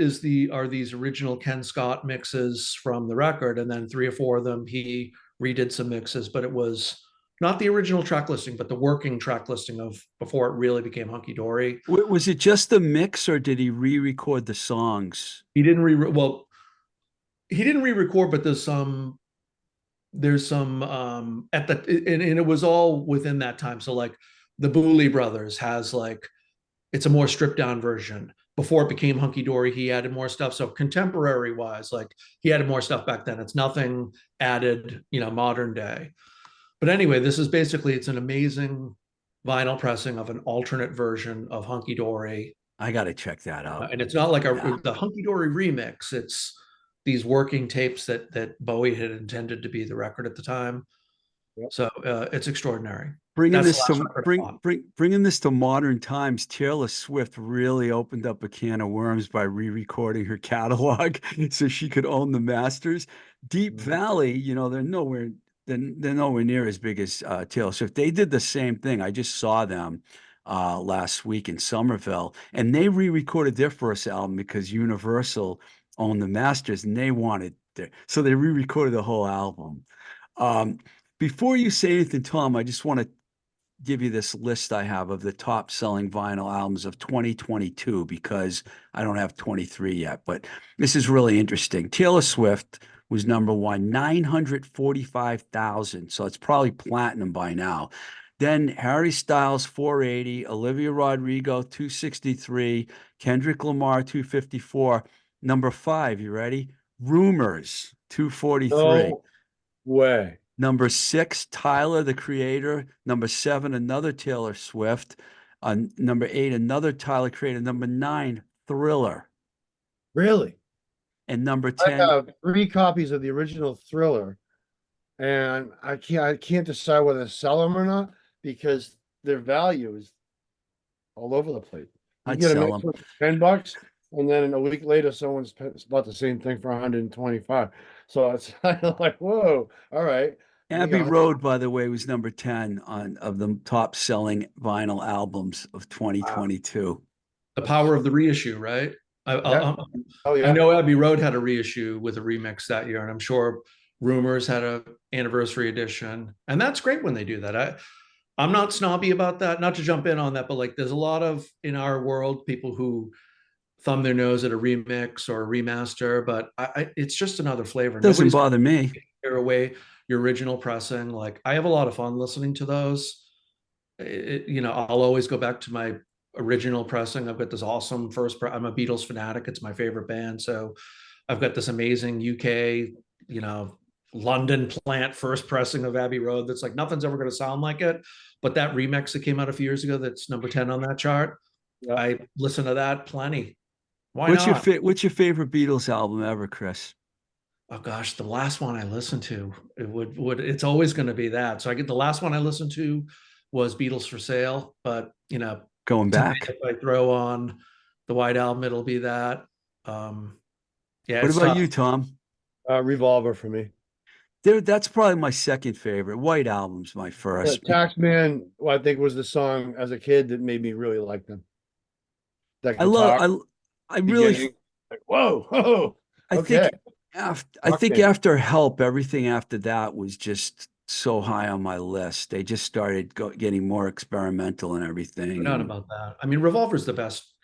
are these original Ken Scott mixes from the record, and then 3 or 4 of them he redid some mixes, but it was not the original track listing, but the working track listing of before it really became Hunky Dory. Was it just the mix, or did he re-record the songs? He didn't he didn't re-record, but there's some at the and it was all within that time. So like the Booley Brothers has like it's a more stripped down version. Before it became Hunky Dory, he added more stuff. So contemporary wise, like he added more stuff back then. It's nothing added, you know, modern day. But anyway, this is basically it's an amazing vinyl pressing of an alternate version of Hunky Dory. I got to check that out. And it's not like the Hunky Dory remix. It's these working tapes that Bowie had intended to be the record at the time. Yep. So it's extraordinary. Bringing this to modern times, Taylor Swift really opened up a can of worms by re-recording her catalog so she could own the masters. Deep Valley, you know, they're nowhere near as big as Taylor Swift. They did the same thing. I just saw them last week in Somerville, and they re-recorded their first album because Universal owned the masters, and they wanted so they re-recorded the whole album. Before you say anything, Tom, I just want to give you this list I have of the top selling vinyl albums of 2022 because I don't have 23 yet, but this is really interesting. Taylor Swift was number 1, 945,000. So it's probably platinum by now. Then Harry Styles, 480, Olivia Rodrigo, 263, Kendrick Lamar, 254. Number 5, you ready? Rumors, 243. No way. Number 6, Tyler, the Creator. Number 7, another Taylor Swift. Number 8, another Tyler Creator. Number 9, Thriller. Really? And number 10. I have 3 copies of the original Thriller, and I can't decide whether to sell them or not because their value is all over the place. You I'd get sell them them. for $10, and then a week later, someone's bought the same thing for 125. So it's kind of like, whoa, all right. Abbey Road, by the way, was number 10 of the top selling vinyl albums of 2022. The power of the reissue, right? Yeah. Oh I yeah. know Abbey Road had a reissue with a remix that year, and I'm sure Rumors had a anniversary edition, and that's great when they do that. I'm not snobby about that, not to jump in on that, but like there's a lot of in our world people who thumb their nose at a remix or a remaster, but it's just another flavor. Doesn't Nobody's bother me. tear away your original pressing. Like I have a lot of fun listening to those. I'll always go back to my original pressing. I've got this awesome I'm a Beatles fanatic. It's my favorite band. So I've got this amazing UK, London plant first pressing of Abbey Road that's like nothing's ever going to sound like it. But that remix that came out a few years ago that's number 10 on that chart, Yeah. I listen to that plenty. Why not? What's your favorite Beatles album ever, Chris? Oh gosh, the last one I listened to, it's always going to be that. So the last one I listened to was Beatles for Sale, but Going back. if I throw on the White Album, it'll be that. Yeah. What about you, Tom? Revolver for me. That's probably my second favorite. White Album's my first. Taxman, I think, was the song as a kid that made me really like them. That I really, like, whoa. I Okay. think after Help, everything after that was just so high on my list. They just started getting more experimental and everything. No doubt about that. I mean, Revolver's the best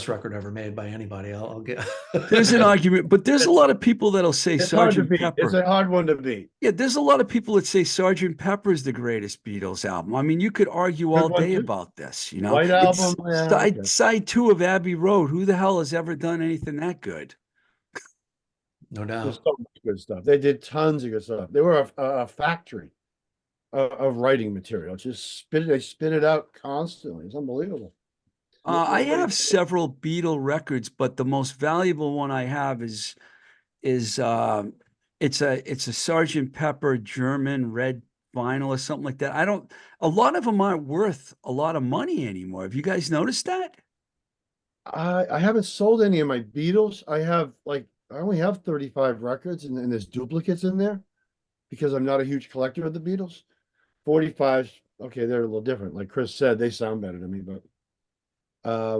record ever made by anybody. I'll get. There's an argument, but there's a lot of people that'll say Sgt. Pepper. It's a hard one to beat. Yeah, there's a lot of people that say Sgt. Pepper is the greatest Beatles album. I mean, you could argue all day about this. White Album, side 2 of Abbey Road. Who the hell has ever done anything that good? No doubt. There's so much good stuff. They did tons of good stuff. They were a factory of writing material. They spit it out constantly. It's unbelievable. I have several Beatle records, but the most valuable one I have is it's a Sgt. Pepper German red vinyl or something like that. A lot of them aren't worth a lot of money anymore. Have you guys noticed that? I haven't sold any of my Beatles. I only have 35 records and there's duplicates in there because I'm not a huge collector of the Beatles. 45, okay, they're a little different. Like Chris said, they sound better to me, but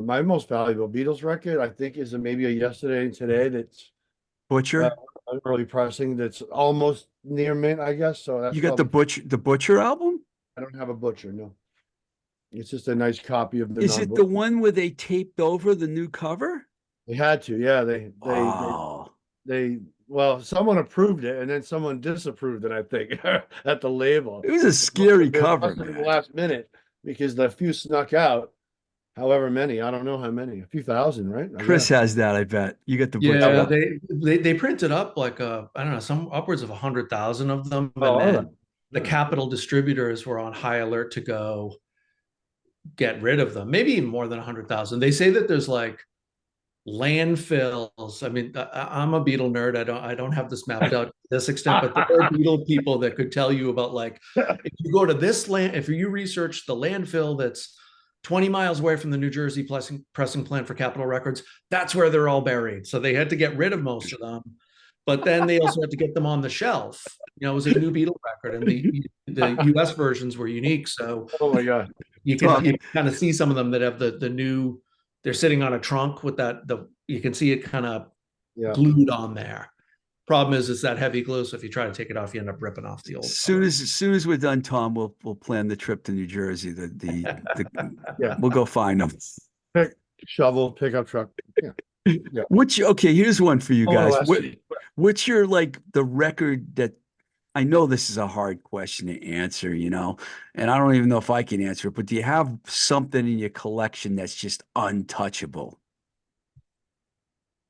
my most valuable Beatles record, I think, is maybe a Yesterday and Today that's Butcher? an early pressing that's almost near mint, I guess. So that's You got the Butcher album? I don't have a Butcher, no. It's just a nice copy of the. Is it the one where they taped over the new cover? They had to, yeah. Well, someone approved it and then someone disapproved it, I think, at the label. It was a scary cover, man. man. The last minute because the few snuck out. However many, I don't know how many, a few thousand, right? Chris has that, I bet. You get the yeah. Butcher. They printed up like I don't know, some upwards of 100,000 of them, Oh, and then the Capital distributors were on high alert to go get rid of them. Maybe even more than 100,000. They say that there's like landfills. I mean, I'm a Beatle nerd. I don't have this mapped out to this extent, but there are Beatle people that could tell you about like if you go to this land, if you research the landfill that's 20 miles away from the New Jersey pressing plant for Capitol Records, that's where they're all buried. So they had to get rid of most of them, but then they also had to get them on the shelf. It was a new Beatle record, and the US versions were unique. So oh my god, you can kind of see some of them that have the new. They're sitting on a trunk with you can see it kind of glued on there. Problem is, it's that heavy glue. So if you try to take it off, you end up ripping off the old. As soon as we're done, Tom, we'll plan the trip to New Jersey. We'll go find them. Shovel, pickup truck. Yeah. Okay, here's one for you guys. What's your the record that I know this is a hard question to answer, and I don't even know if I can answer it, but do you have something in your collection that's just untouchable?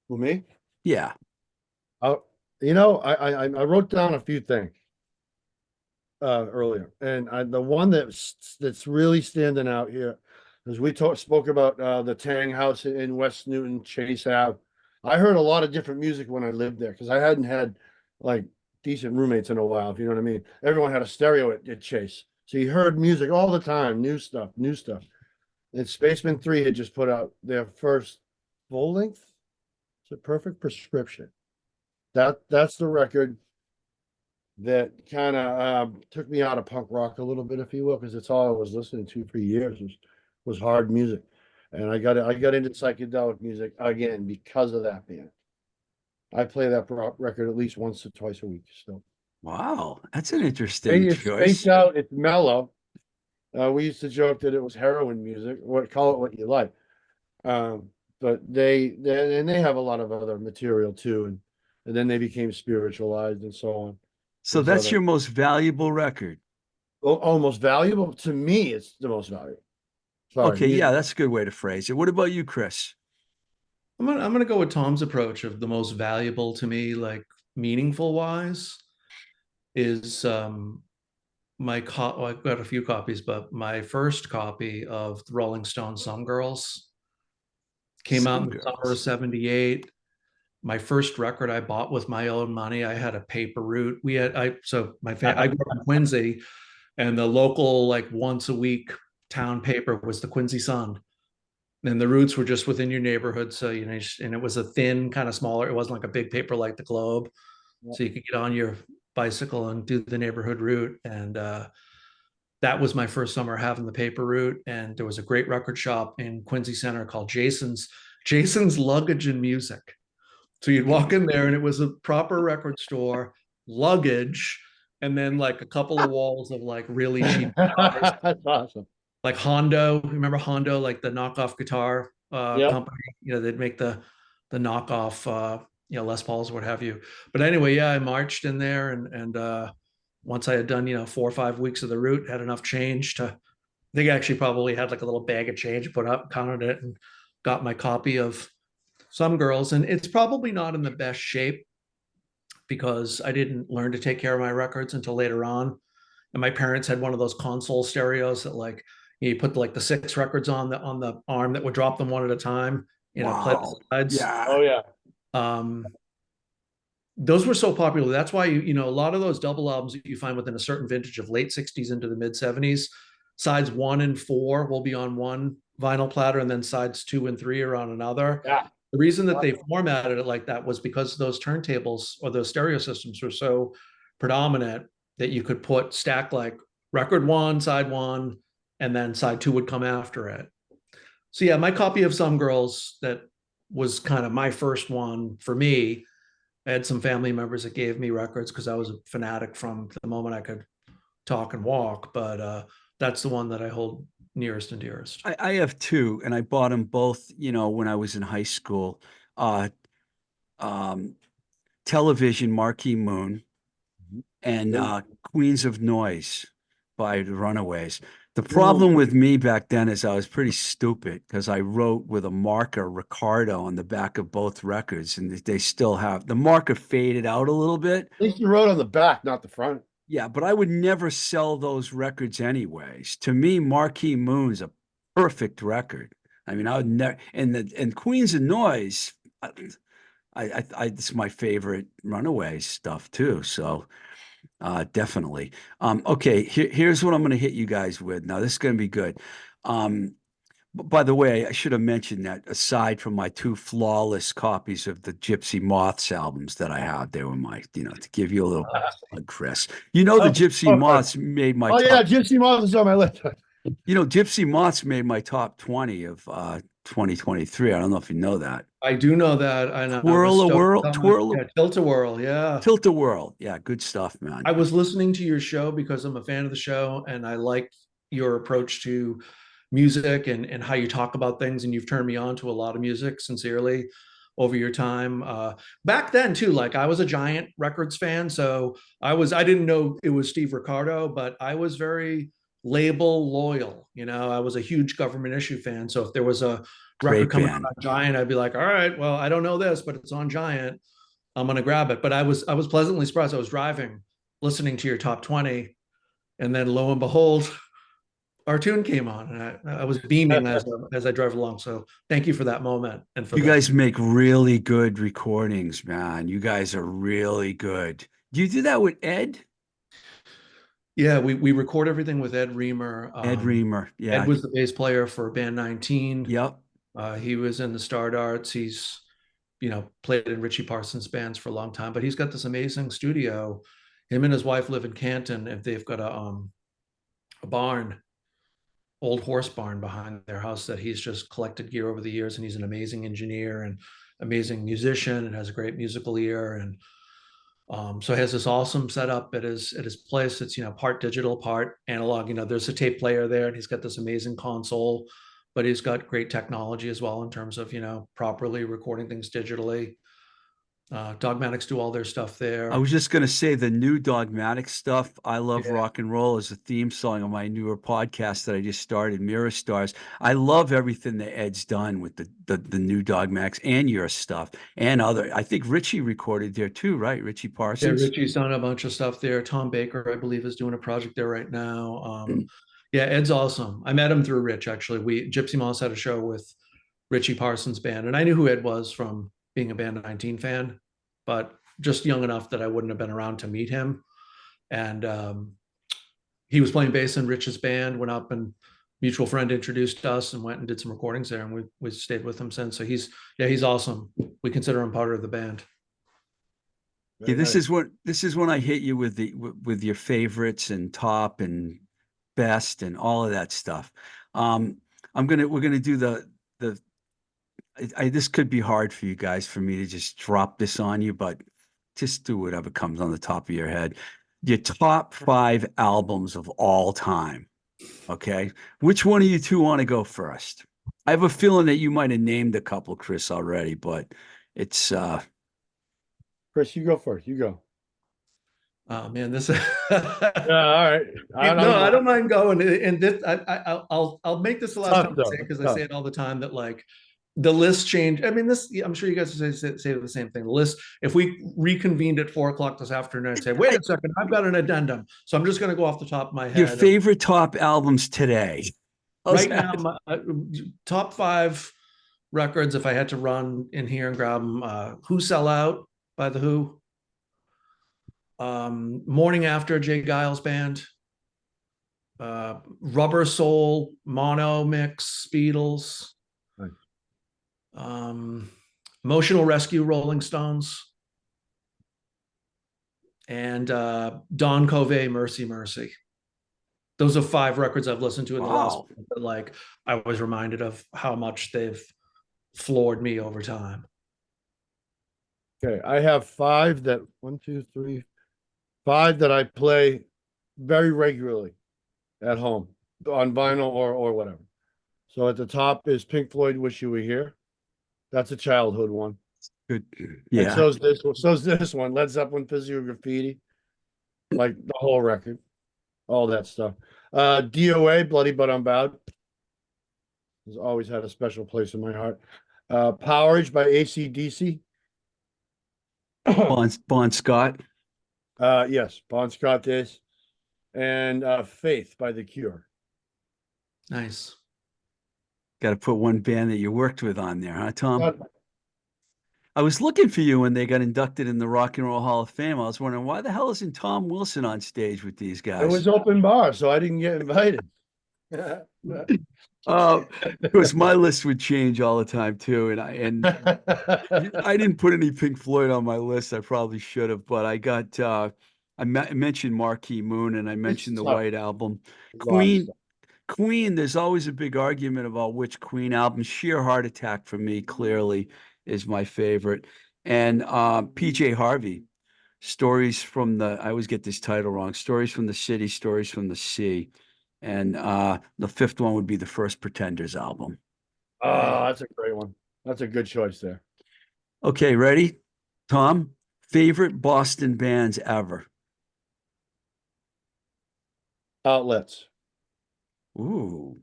For me? Yeah. I wrote down a few things earlier, and the one that's really standing out here is we spoke about the Taang house in West Newton, Chase Ave. I heard a lot of different music when I lived there because I hadn't had decent roommates in a while, if you know what I mean. Everyone had a stereo at Chase, so you heard music all the time, new stuff. And Spaceman 3 had just put out their first full length. It's a Perfect Prescription. That's the record that kind of took me out of punk rock a little bit, if you will, because it's all I was listening to for years was hard music. And I got into psychedelic music again because of that band. I play that record at least once or twice a week still. Wow, that's an interesting It's spaced choice. out, it's mellow. We used to joke that it was heroin music, call it what you like. But they have a lot of other material too, and then they became spiritualized and so on. So There's that's other your most valuable record. almost valuable to me. It's the most valuable. Sorry, Okay, yeah, that's a good way to phrase it. What about you, Chris? I'm gonna go with Tom's approach of the most valuable to me, like meaningful wise, is well, I've got a few copies, but my first copy of the Rolling Stones Some Girls came out Some in the summer of girls. '78. My first record I bought with my own money. I had a paper route. I grew up in Quincy, and the local like once a week town paper was the Quincy Sun. And the routes were just within your neighborhood. So, and it was a thin, kind of smaller, it wasn't like a big paper like the Globe. So you could get on your bicycle and do the neighborhood route. And that was my first summer having the paper route. And there was a great record shop in Quincy Center called Jason's Luggage and Music. So you'd walk in there and it was a proper record store, luggage, and then like a couple of walls of like really cheap guitars. That's awesome. Like Hondo, remember Hondo, like the knockoff guitar Yep. company? They'd make the knockoff Les Pauls, what have you. But anyway, yeah, I marched in there and once I had done 4 or 5 weeks of the route, had enough change to, I think I actually probably had like a little bag of change, put up, counted it, and got my copy of Some Girls. And it's probably not in the best shape because I didn't learn to take care of my records until later on. And my parents had one of those console stereos that like you put like the 6 records on the arm that would drop them one at a time, play the Wow. sides. Yeah. Oh yeah. Um, those were so popular. That's why a lot of those double albums that you find within a certain vintage of late 60s into the mid 70s, sides 1 and 4 will be on one vinyl platter, and then sides 2 and 3 are on another. Yeah. The reason that they formatted it like that was because those turntables or those stereo systems were so predominant that you could stack like record 1, side 1, and then side 2 would come after it. So yeah, my copy of Some Girls, that was kind of my first one for me. I had some family members that gave me records because I was a fanatic from the moment I could talk and walk. But that's the one that I hold nearest and dearest. I have two, and I bought them both, when I was in high school. Uh, um, Television, Marquee Moon, and Queens of Noise by the Runaways. The problem with me back then is I was pretty stupid because I wrote with a marker Riccardo on the back of both records, and they still have the marker faded out a little bit. At least you wrote on the back, not the front. Yeah, but I would never sell those records anyways. To me, Marquee Moon's a perfect record. I mean, I would never, and Queens of Noise, it's my favorite Runaways stuff too. So definitely. Okay, here's what I'm going to hit you guys with. Now, this is going to be good. By the way, I should have mentioned that aside from my 2 flawless copies of the Gypsy Moths albums that I have, they were to give you a little plug, Chris. The Gypsy Moths made my top. Yeah, Gypsy Moths is on my list. Gypsy Moths made my top 20 of 2023. I don't know if you know that. I do know that. I know. Twirl-a-whirl, Tilt-a-whirl, yeah. Tilt-a-whirl. Yeah, good stuff, man. I was listening to your show because I'm a fan of the show, and I like your approach to music and how you talk about things, and you've turned me on to a lot of music sincerely over your time. Back then too, like I was a giant records fan, so I didn't know it was Steve Riccardo, but I was very label loyal. I was a huge Government Issue fan, so if there was a record coming out on Giant, I'd be like, all right, well, I don't know this, but it's on Giant, I'm gonna grab it. But I was pleasantly surprised. I was driving, listening to your top 20, and then lo and behold, our tune came on, and I was beaming as I drove along. So thank you for that moment. And for you guys make really good recordings, man. You guys are really good. Do you do that with Ed? Yeah, we record everything with Ed Reamer. Ed Reamer, yeah. Ed was the bass player for Band 19. Yep. He was in the Stardarts. He's played in Richie Parsons bands for a long time, but he's got this amazing studio. Him and his wife live in Canton, and they've got a barn old horse barn behind their house that he's just collected gear over the years, and he's an amazing engineer and amazing musician and has a great musical ear. And so he has this awesome setup at his place. It's, part digital, part analog. There's a tape player there, and he's got this amazing console, but he's got great technology as well in terms of, properly recording things digitally. Dogmatics do all their stuff there. I was just going to say the new Dogmatic stuff. I love Yeah. rock and roll as a theme song on my newer podcast that I just started, Mirror Stars. I love everything that Ed's done with the new Dogmatics and your stuff and other. I think Richie recorded there too, right? Richie Yeah, Parsons. Richie's done a bunch of stuff there. Tom Baker, I believe, is doing a project there right now. Yeah, Ed's awesome. I met him through Rich, actually. Gypsy Moths had a show with Richie Parsons' band, and I knew who Ed was from being a Band 19 fan, but just young enough that I wouldn't have been around to meet him. And he was playing bass in Rich's band, went up, and mutual friend introduced us and went and did some recordings there, and we stayed with him since. So he's awesome. We consider him part of the band. Yeah, this is when I hit you with your favorites and top and best and all of that stuff. We're gonna do this could be hard for you guys for me to just drop this on you, but just do whatever comes on the top of your head. Your top 5 albums of all time. Okay. Which one of you two want to go first? I have a feeling that you might have named a couple, Chris, already, but it's Chris, you go first. You go. Oh man, this. Yeah, all right. I don't mind going. And this, I'll make this the last time I say it, because I say it all the time that, like, the list change. I mean, I'm sure you guys say the same thing. The list, if we reconvened at 4:00 this afternoon and say, wait a second, I've got an addendum. So I'm just going to go off the top of my head. Your favorite top albums today. Right now, my, top 5 records, if I had to run in here and grab them, Who Sell Out by The Who. Morning After, Jay Giles Band. Rubber Soul, Mono Mix, Beatles. Emotional Rescue, Rolling Stones. And Don Covey, Mercy Mercy. Those are 5 records I've listened to in the last month, but, like, I was reminded of how much they've floored me over time. Okay, I have 5 that 1, 2, 3, 5 that I play very regularly at home on vinyl or whatever. So at the top is Pink Floyd, Wish You Were Here. That's a childhood one. Good. Yeah. And so's this one, Led Zeppelin, Physical Graffiti, like the whole record, all that stuff. DOA, Bloody But Unbowed, has always had a special place in my heart. Powerage by AC/DC. Bon Scott. Yes, Bon Scott is. And Faith by The Cure. Nice. Got to put one band that you worked with on there, huh, Tom? I was looking for you when they got inducted in the Rock and Roll Hall of Fame. I was wondering, why the hell isn't Tom Wilson on stage with these guys? It was open bar, so I didn't get invited. Because my list would change all the time too, and I didn't put any Pink Floyd on my list. I probably should have, but I got I mentioned Marquee Moon, and I mentioned the White Album. Queen. There's always a big argument about which Queen album. Sheer Heart Attack for me clearly is my favorite, and PJ Harvey. Stories from the, I always get this title wrong. Stories from the City, Stories from the Sea. And the 5th one would be the First Pretenders album. Oh, that's a great one. That's a good choice there. Okay, ready? Tom, favorite Boston bands ever? Outlets. Ooh.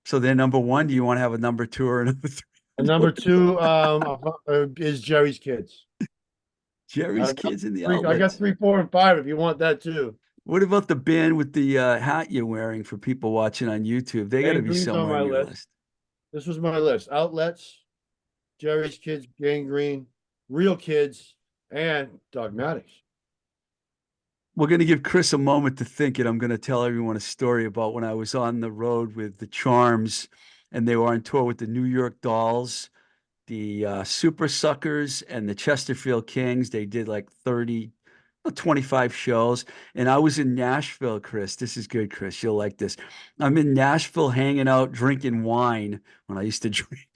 So they're number 1. Do you want to have a number 2 or a number 3? And number 2 is Jerry's Kids. Jerry's Kids in the Outlets. I got 3, 4, and 5 if you want that too. What about the band with the hat you're wearing for people watching on YouTube? They got to be somewhere on your list. This was my list. Outlets, Jerry's Kids, Gangrene, Real Kids, and Dogmatics. We're going to give Chris a moment to think, and I'm going to tell everyone a story about when I was on the road with the Charms, and they were on tour with the New York Dolls, the Super Suckers, and the Chesterfield Kings. They did like 30 25 shows. And I was in Nashville, Chris. This is good, Chris. You'll like this. I'm in Nashville hanging out, drinking wine when I used to drink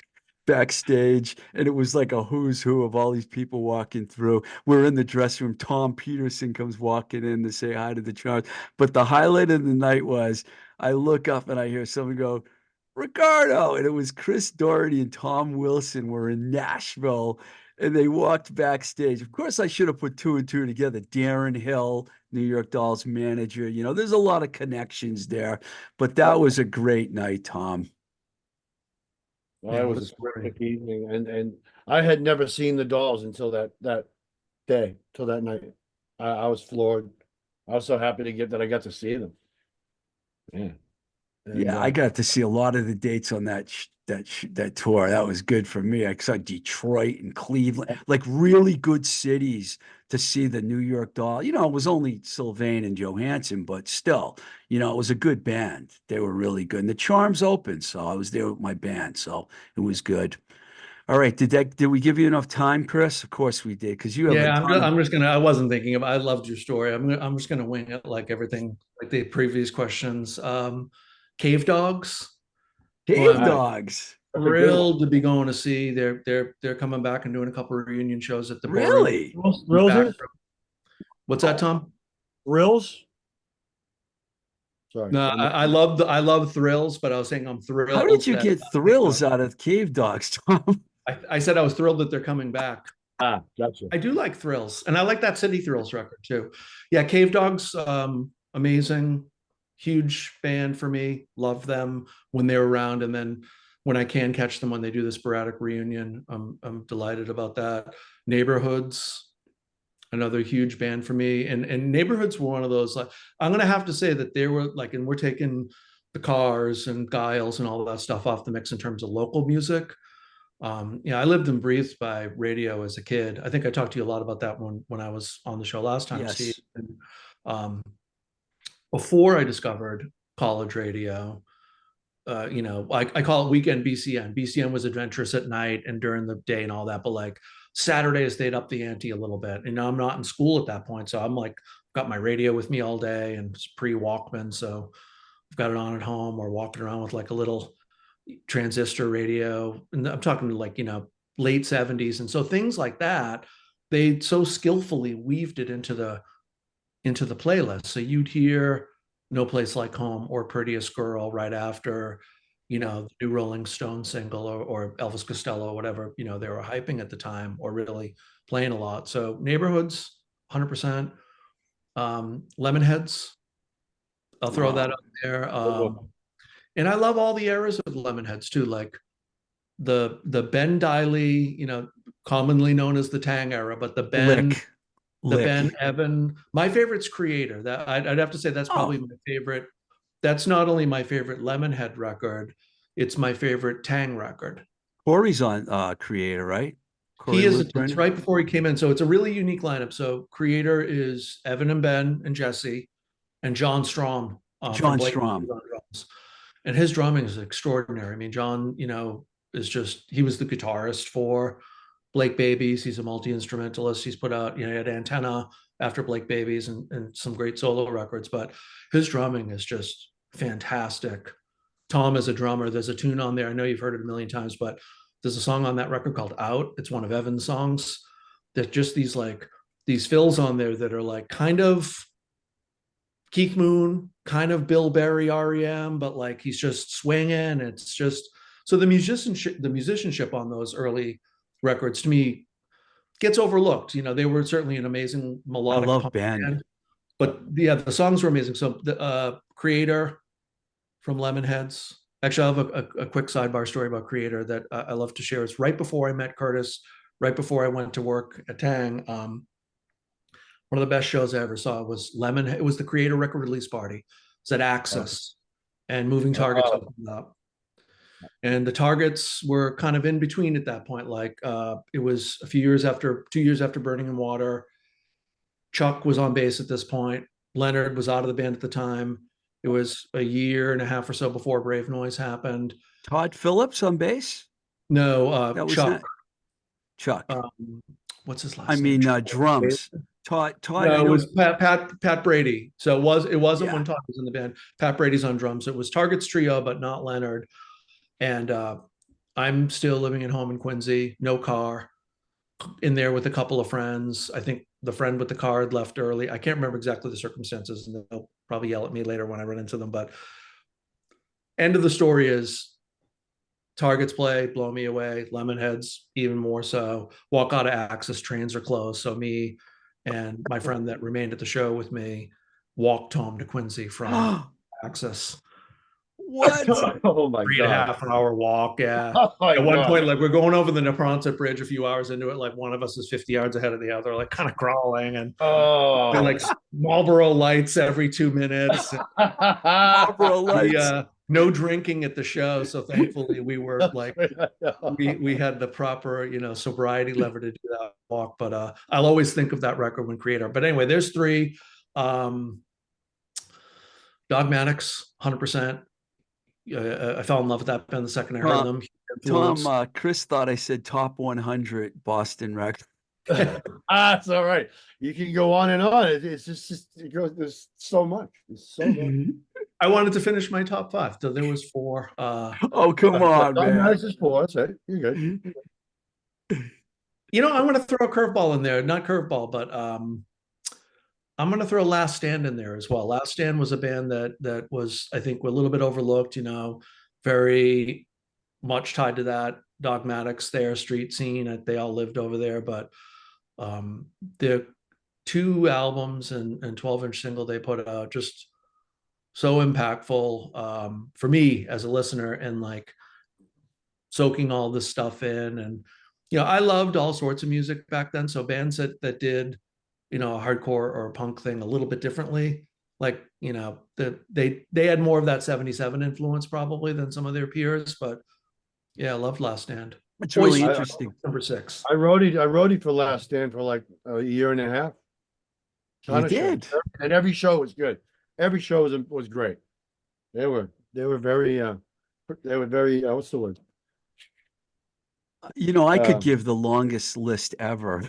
backstage. And it was like a who's who of all these people walking through. We're in the dressing room. Tom Peterson comes walking in to say hi to the Charms. But the highlight of the night was I look up and I hear someone go, Riccardo. And it was Chris Doherty and Tom Wilson were in Nashville and they walked backstage. Of course, I should have put two and two together. Darren Hill, New York Dolls manager. You know, there's a lot of connections there, but that was a great night, Tom. Well, Yeah, it what was a a story. terrific evening, and I had never seen the Dolls until that day, till that night. I was floored. I was so happy I got to see them. Yeah. And Yeah, I got to see a lot of the dates on that tour. That was good for me. I saw Detroit and Cleveland, like really good cities to see the New York Doll. You know, it was only Sylvain and Johansson, but still, you know, it was a good band. They were really good. And the Charms opened, so I was there with my band, so it was good. All right, did we give you enough time, Chris? Of course we did, because you have a Yeah, ton of I'm just gonna. I wasn't thinking about. I loved your story. I'm just gonna wing it like everything, like the previous questions. Cave Dogs, who cave I'm Nice. dogs. That's a good one. thrilled to be going to see. They're coming back and doing a couple of reunion shows at the Ballroom. Really? Thrills? What's that, Tom? Thrills? Sorry. No, I love Thrills, but I was saying I'm How thrilled did you that get thrills out of cave dogs, Tom? I said I was thrilled that they're coming back. Gotcha. I do like Thrills, and I like that City Thrills record too. Yeah, Cave Dogs, amazing, huge band for me. Love them when they're around, and then when I can catch them when they do the sporadic reunion, I'm delighted about that. Neighborhoods, another huge band for me, and Neighborhoods were one of those. Like, I'm gonna have to say that they were like, and we're taking the Cars and Giles and all that stuff off the mix in terms of local music. I lived and breathed by radio as a kid. I think I talked to you a lot about that when I was on the show last time, Steve. Yes. And, um, before I discovered college radio, I call it weekend BCN. BCN was adventurous at night and during the day and all that, but like Saturdays they'd up the ante a little bit. And I'm not in school at that point, so I'm like got my radio with me all day and it's pre-Walkman, so I've got it on at home or walking around with like a little transistor radio, and I'm talking to like late 70s, and so things like that, they so skillfully weaved it into the playlist. So you'd hear No Place Like Home or Prettiest Girl right after the new Rolling Stone single, or Elvis Costello, whatever they were hyping at the time or really playing a lot. So Neighborhoods, 100%. Lemonheads, I'll throw that up there. And I love all the eras of Lemonheads too, like the Ben Diley, commonly known as the Taang era, but the Ben Evan. My favorite's Creator. That I'd have to say that's probably my favorite. That's not only my favorite Lemonhead record, it's my favorite Taang record. Corey's on Creator, right? He is. It's right before he came in, so it's a really unique lineup. So Creator is Evan and Ben and Jesse, and John Strom. John Strom. And his drumming is extraordinary. I mean, John, he was the guitarist for Blake Babies. He's a multi-instrumentalist. He's put out, he had Antenna after Blake Babies and some great solo records, but his drumming is just fantastic. Tom is a drummer. There's a tune on there. I know you've heard it a million times, but there's a song on that record called Out. It's one of Evan's songs. There's just these fills on there that are like kind of Keith Moon, kind of Bill Berry REM, but like he's just swinging. It's just, so the musicianship on those early records to me gets overlooked. They were certainly an amazing melodic. I love band. But yeah, the songs were amazing. So the Creator from Lemonheads. Actually, I have a quick sidebar story about Creator that I love to share. It's right before I met Curtis, right before I went to work at Taang. One of the best shows I ever saw was It was the Creator record release party. It was at Axis, and Moving Targets opened up. And the Targets were kind of in between at that point. Like it was 2 years after Burning in Water. Chuck was on bass at this point. Leonard was out of the band at the time. It was a year and a half or so before Brave Noise happened. Todd Phillips on bass? No, Chuck. Chuck. What's his last name? Drums. Todd, No, I it know. was Pat Brady. So it wasn't Yeah. when Todd was in the band. Pat Brady's on drums. It was Target's trio, but not Leonard. And I'm still living at home in Quincy, no car, in there with a couple of friends. I think the friend with the car had left early. I can't remember exactly the circumstances, and they'll probably yell at me later when I run into them. But end of the story is Targets play, blow me away. Lemonheads, even more so. Walk out of Axis, trains are closed. So me and my friend that remained at the show with me walked home to Quincy from Axis. What? Oh my 3.5 God. hour walk. Yeah. Oh my At one God. point, like we're going over the Neponset Bridge a few hours into it, like one of us is 50 yards ahead of the other, like kind of crawling, and Oh. like Marlboro lights every 2 minutes. Marlboro Lights. No drinking at the show, so thankfully we were like we had the proper sobriety lever to do that walk. But I'll always think of that record when Creator. But anyway, there's three. Dogmatics, 100%. I fell in love with that band the second I heard them. Tom, Chris thought I said top 100 Boston record. That's all right. You can go on and on. It's just it goes. There's so much. There's so much. I wanted to finish my top 5, so there was 4. Oh, come on, man. This is 4. That's it. You're good. I'm going to throw a curveball in there. Not curveball, but I'm going to throw Last Stand in there as well. Last Stand was a band that was, I think, a little bit overlooked. Very much tied to that Dogmatics, their street scene. They all lived over there, but their 2 albums and 12-inch single they put out just so impactful for me as a listener, and like soaking all this stuff in. And I loved all sorts of music back then, so bands that did a hardcore or a punk thing a little bit differently, like they had more of that 77 influence probably than some of their peers. But yeah, I loved Last Stand. It's really interesting. Number 6. I roadied for Last Stand for like a year and a half. You did, and every show was good. Every show was great. They were very what's the word? I could give the longest list ever.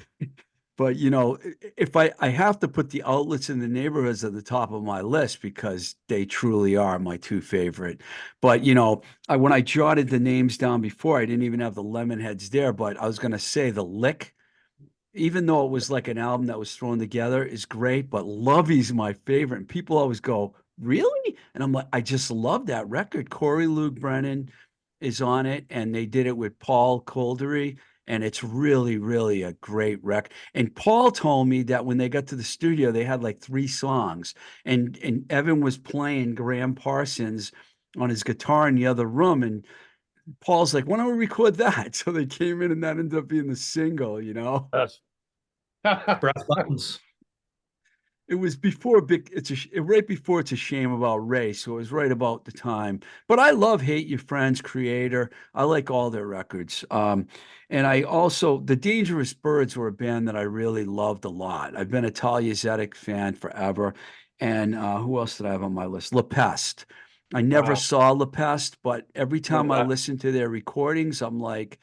But if I have to put the Outlets in the Neighborhoods at the top of my list because they truly are my 2 favorite. But when I jotted the names down before, I didn't even have the Lemonheads there. But I was gonna say the Lick, even though it was like an album that was thrown together, is great. But Lovey's my favorite, and people always go, "Really?" And I'm like, I just love that record. Corey Luke Brennan is on it, and they did it with Paul Koldery. And it's really, really a great record. And Paul told me that when they got to the studio, they had like 3 songs. And Evan was playing Graham Parsons on his guitar in the other room. And Paul's like, "Why don't we record that?" So they came in, and that ended up being the single, Yes. Brass Buttons. It was before right before It's a Shame About Ray, so it was right about the time. But I love Hate Your Friends, Creator. I like all their records. And I also, the Dangerous Birds were a band that I really loved a lot. I've been a Talia Zedek fan forever. And who else did I have on my list? La Peste. I never saw La Peste, but every time I listen to their recordings, I'm like,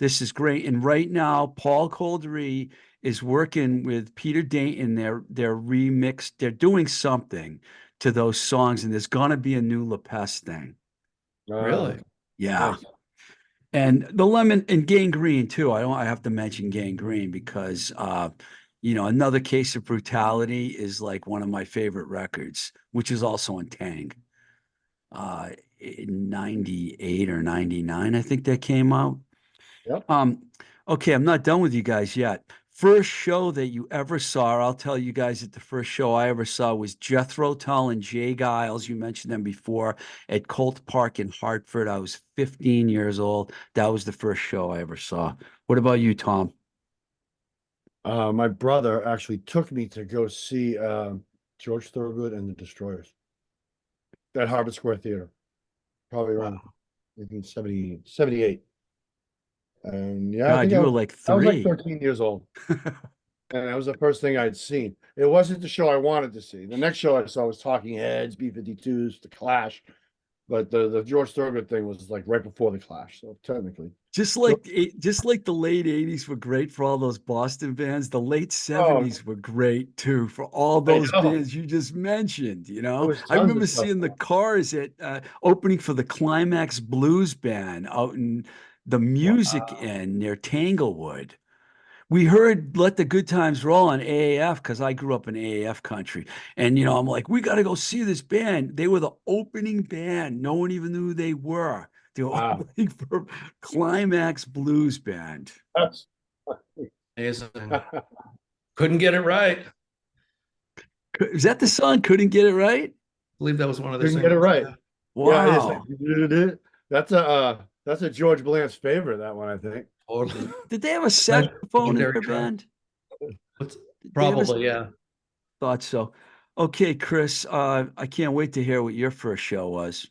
this is great. And right now, Paul Koldery is working with Peter Dayton. They're remixed. They're doing something to those songs, and there's gonna be a new La Peste thing. Really? Yeah. Nice. And the Lemon and Gangrene too. I have to mention Gangrene because Another Case of Brutality is like one of my favorite records, which is also on Taang. In 98 or 99, I think that came out. Yep. Okay, I'm not done with you guys yet. First show that you ever saw, I'll tell you guys that the first show I ever saw was Jethro Tull and Jay Giles. You mentioned them before at Colt Park in Hartford. I was 15 years old. That was the first show I ever saw. What about you, Tom? My brother actually took me to go see George Thorogood and the Destroyers at Harvard Square Theater, probably around 1978. And yeah, God, I think you were like I was like 3. 13 years old. And that was the first thing I'd seen. It wasn't the show I wanted to see. The next show I saw was Talking Heads, B-52s, The Clash. But the George Thorogood thing was like right before the Clash, so technically. Just like the late 80s were great for all those Boston bands, the late Oh, 70s were great too for all I those know. bands you just mentioned, you There know. was I tons of remember stuff. seeing the Cars at opening for the Climax Blues Band out in the Music Inn near Tanglewood. We heard Let the Good Times Roll on AAF because I grew up in AAF country. And, you know, I'm like, we got to go see this band. They were the opening band. No one even knew who they were. They were Wow. opening for Climax Blues Band. That's Amazing. Couldn't get it right. Is that the song? Couldn't get it right? I believe that was one of the Couldn't get it singles. right. Yeah, it is. Wow. Like, that's a George Bland's favorite, that one, I think. Totally. Did they have a saxophone in legendary their track. band? What's- Did they have a- Probably, yeah. Thought so. Okay, Chris, I can't wait to hear what your first show was.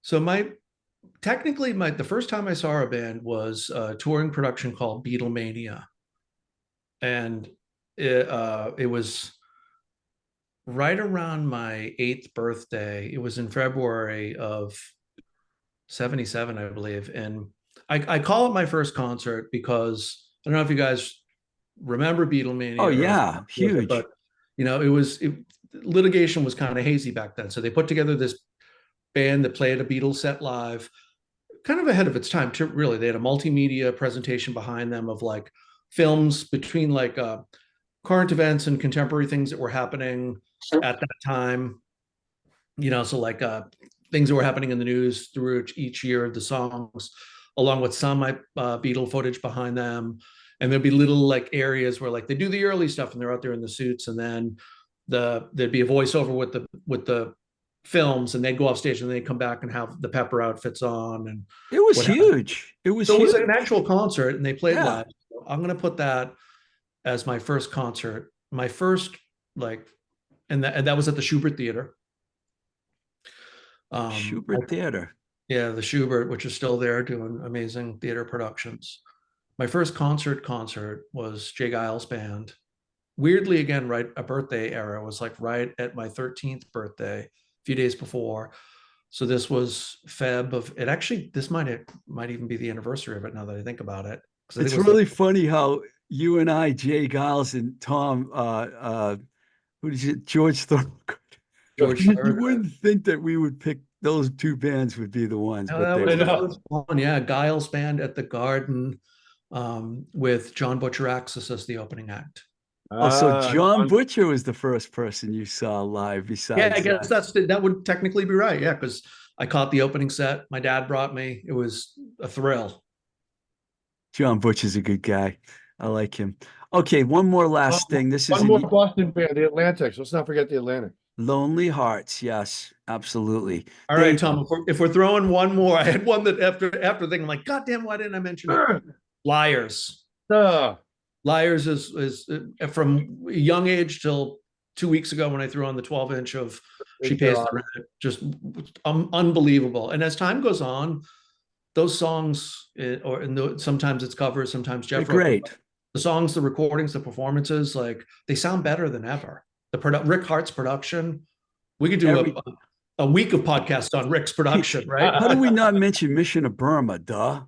So the first time I saw a band was a touring production called Beatlemania. And it was right around my 8th birthday. It was in February of 77, I believe. And I call it my first concert because I don't know if you guys remember Beatlemania. Oh or yeah, with it, huge. but you know, litigation was kind of hazy back then. So they put together this band that played a Beatles set live, kind of ahead of its time too, really. They had a multimedia presentation behind them of like films between like current events and contemporary things that were happening at that time. You know, so like things that were happening in the news through each year of the songs, along with some Beatle footage behind them. And there'd be little like areas where like they do the early stuff and they're out there in the suits, and then there'd be a voiceover with the films, and they'd go off stage and they'd come back and have the Pepper outfits on, and It was what have- huge. It was so it was huge. an actual concert, and they played Yeah. live. So I'm gonna put that as my first concert, my first like, and that was at the Schubert Theater. Schubert Theater. Yeah, the Schubert, which is still there doing amazing theater productions. My first concert was Jay Giles Band. Weirdly, again, right, a birthday era, was like right at my 13th birthday, a few days before. So this was Feb of it. Actually, this might even be the anniversary of it now that I think about it. It's really funny how you and I, Jay Giles and Tom, who did you, George Thorogood. George You Thorogood. wouldn't think that we would pick those two bands would be the ones, No, but that they was- were. that was fun. Yeah, Giles Band at the Garden, with John Butcher-Axis as the opening act. Oh, so John Butcher was the first person you saw live besides Yeah, I guess that would technically be right. Yeah, because I caught the opening set. My dad brought me. It was a thrill. John Butcher's a good guy. I like him. Okay, one more last thing. This is one more Boston band, the Atlantics. Let's not forget the Atlantic. Lonely Hearts. Yes, absolutely. All right, Tom, if we're throwing one more, I had one that after thinking, I'm like, God damn, why didn't I mention it? Liars. Liars is from a young age till 2 weeks ago when I threw on the 12-inch of She Pays the Rent. Just unbelievable. And as time goes on, those songs, sometimes it's covers, sometimes Jeff. They're great. The songs, the recordings, the performances, like they sound better than ever. Rick Hart's production. We could do a week of podcasts on Rick's production, right? How do we not mention Mission of Burma? Duh.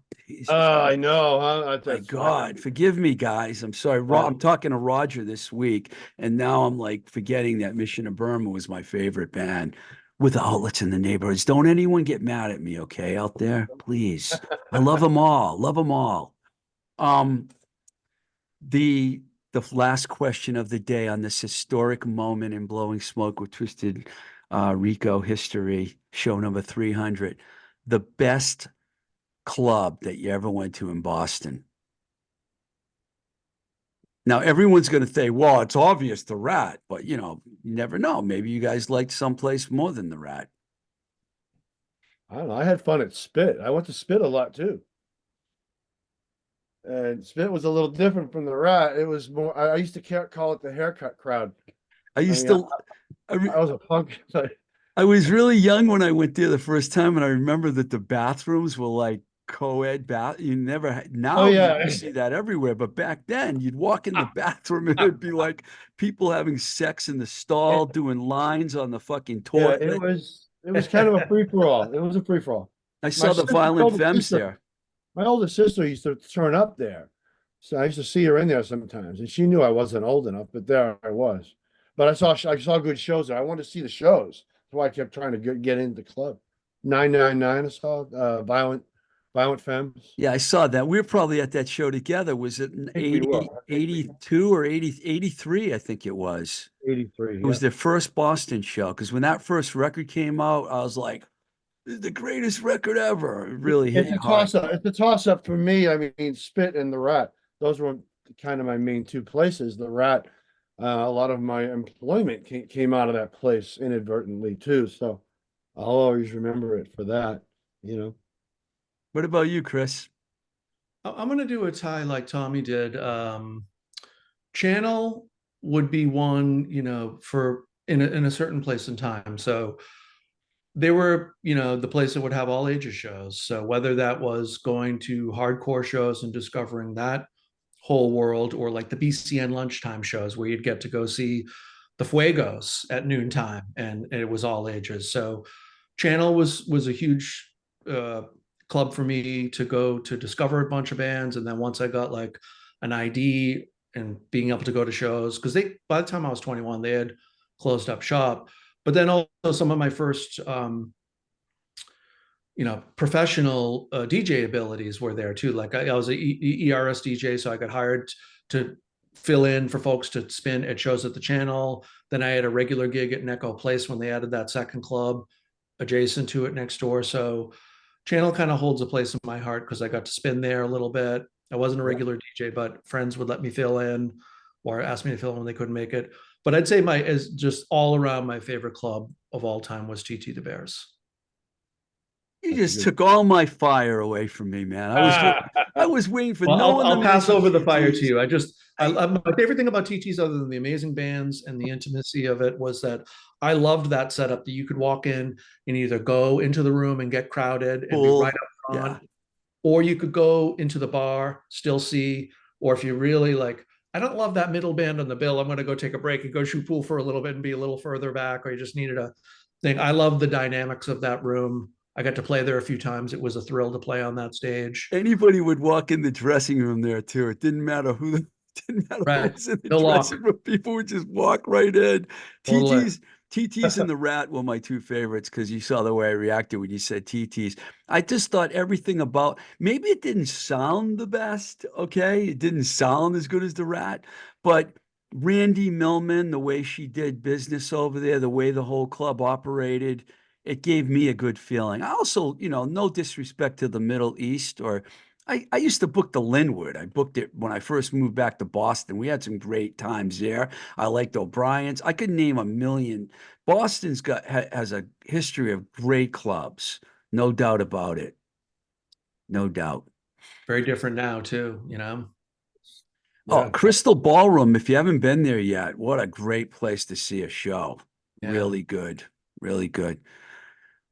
I know. Huh? My God, forgive me, guys. I'm sorry. I'm talking to Roger this week, and now I'm like forgetting that Mission of Burma was my favorite band with the outlets in the neighborhoods. Don't anyone get mad at me, okay, out there, please. I love them all. Love them all. The last question of the day on this historic moment in Blowing Smoke with Twisted Rico history, show number 300. The best club that you ever went to in Boston. Now, everyone's going to say, well, it's obvious the Rat, but, you know, you never know. Maybe you guys liked someplace more than the Rat. I don't know. I had fun at Spit. I went to Spit a lot, too. And Spit was a little different from the Rat. It was more, I used to call it the haircut crowd. I was a punk. I was really young when I went there the first time, and I remember that the bathrooms were like co-ed bath. You never had, now you see that everywhere, but back then you'd walk in the bathroom and it'd be like people having sex in the stall, doing lines on the fucking toilet. Yeah, It was kind of a free for all. It was a free for all. I saw the Violent Femmes there. My older sister used to turn up there, so I used to see her in there sometimes, and she knew I wasn't old enough, but there I was. But I saw good shows there. I wanted to see the shows. That's why I kept trying to get into the club. 999 I saw Violent Femmes. Yeah, I saw that. We were probably at that show together. Was it in I think we 80, were. I think we 82 or 80, 83, I think it was. 83. It was Yeah. their first Boston show. Because when that first record came out, I was like, this is the greatest record ever. It really hit It's a hard. toss up. It's a toss up for me. I mean, Spit and the Rat. Those were kind of my main two places. The Rat, a lot of my employment came out of that place inadvertently too. So I'll always remember it for that. You know. What about you, Chris? I'm going to do a tie like Tommy did. Channel would be one, for in a certain place in time. So they were, the place that would have all ages shows. So whether that was going to hardcore shows and discovering that whole world, or like the BCN lunchtime shows where you'd get to go see the Fuegos at noontime, and it was all ages. So Channel was a huge club for me to go to discover a bunch of bands. And then once I got like an ID and being able to go to shows, because by the time I was 21, they had closed up shop. But then also some of my first, professional DJ abilities were there too. Like I was a ERS DJ, so I got hired to fill in for folks to spin at shows at the Channel. Then I had a regular gig at Necco Place when they added that second club adjacent to it next door. So Channel kind of holds a place in my heart because I got to spin there a little bit. I wasn't a regular DJ, but friends would let me fill in or ask me to fill in when they couldn't make it. But I'd say as just all around my favorite club of all time was TT the Bears. You just took all my fire away from me, man. I was waiting for Well, no one. I'll pass over the fire to TTs. you. My favorite thing about TTs, other than the amazing bands and the intimacy of it, was that I loved that setup that you could walk in and either go into the room and get crowded and be right up front, or you could go into the bar, still see, or if you really like, I don't love that middle band on the bill, I'm going to go take a break and go shoot pool for a little bit and be a little further back, or you just needed a thing. I love the dynamics of that room. I got to play there a few times. It was a thrill to play on that stage. Anybody would walk in the dressing room there too. It didn't matter who who was in the dressing room. People would just walk right in. Totally. TTs and the Rat were my two favorites because you saw the way I reacted when you said TTs. I just thought everything about, maybe it didn't sound the best, okay? It didn't sound as good as the Rat, but Randy Millman, the way she did business over there, the way the whole club operated, it gave me a good feeling. I also, no disrespect to the Middle East, or I used to book the Linwood. I booked it when I first moved back to Boston. We had some great times there. I liked O'Brien's. I could name a million. Boston's has a history of great clubs, no doubt about it. No doubt. Very different now too, Oh, Crystal Ballroom, if you haven't been there yet, what a great place to see a show. Yeah. Really good. Really good.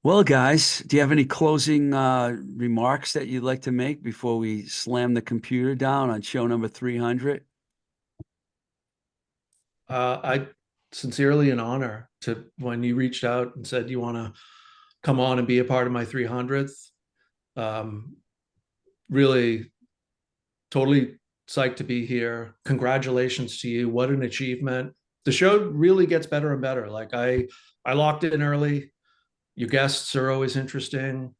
Well, guys, do you have any closing remarks that you'd like to make before we slam the computer down on show number 300? I sincerely an honor to when you reached out and said you want to come on and be a part of my 300th. Really, totally psyched to be here. Congratulations to you. What an achievement. The show really gets better and better. Like I locked in early. Your guests are always interesting.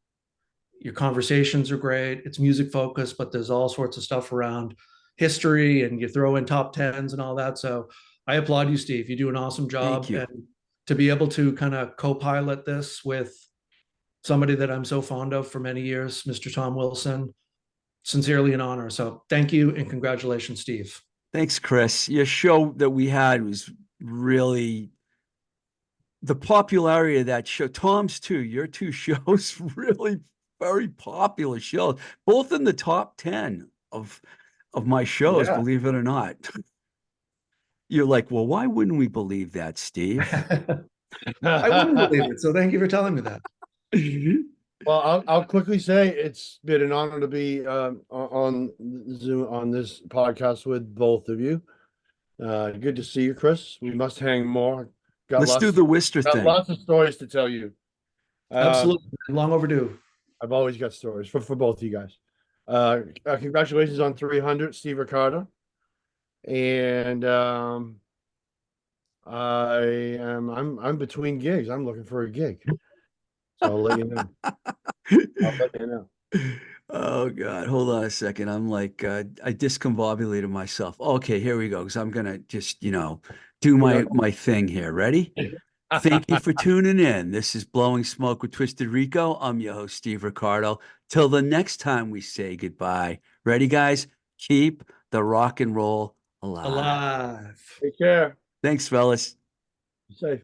Your conversations are great. It's music focused, but there's all sorts of stuff around history, and you throw in top 10s and all that. So I applaud you, Steev. You do an awesome job. And to be able to kind of co-pilot this with somebody that I'm so fond of for many years, Mr. Tom Wilson, sincerely an honor. So thank you and congratulations, Steev. Thanks, Chris. Your show that we had was really, the popularity of that show, Tom's too, your two shows, really very popular shows, both in the top 10 of my shows, believe it or not. You're like, well, why wouldn't we believe that, Steev? I wouldn't believe it. So thank you for telling me that. Well, I'll quickly say it's been an honor to be on Zoom on this podcast with both of you. Good to see you, Chris. We must hang more. Let's do the Worcester thing. Got lots of stories to tell you. Absolutely. Long overdue. I've always got stories for both of you guys. Congratulations on 300, Steve Riccardo. And I'm between gigs. I'm looking for a gig. So I'll let you know. I'll let you know. Oh God, hold on a second. I'm like, I discombobulated myself. Okay, here we go. Because I'm gonna just, do my thing here. Ready? Thank you for tuning in. This is Blowing Smoke with Twisted Rico. I'm your host, Steve Riccardo. Till the next time we say goodbye. Ready, guys? Keep the rock and roll alive. Alive. Take care. Thanks, fellas. Be safe.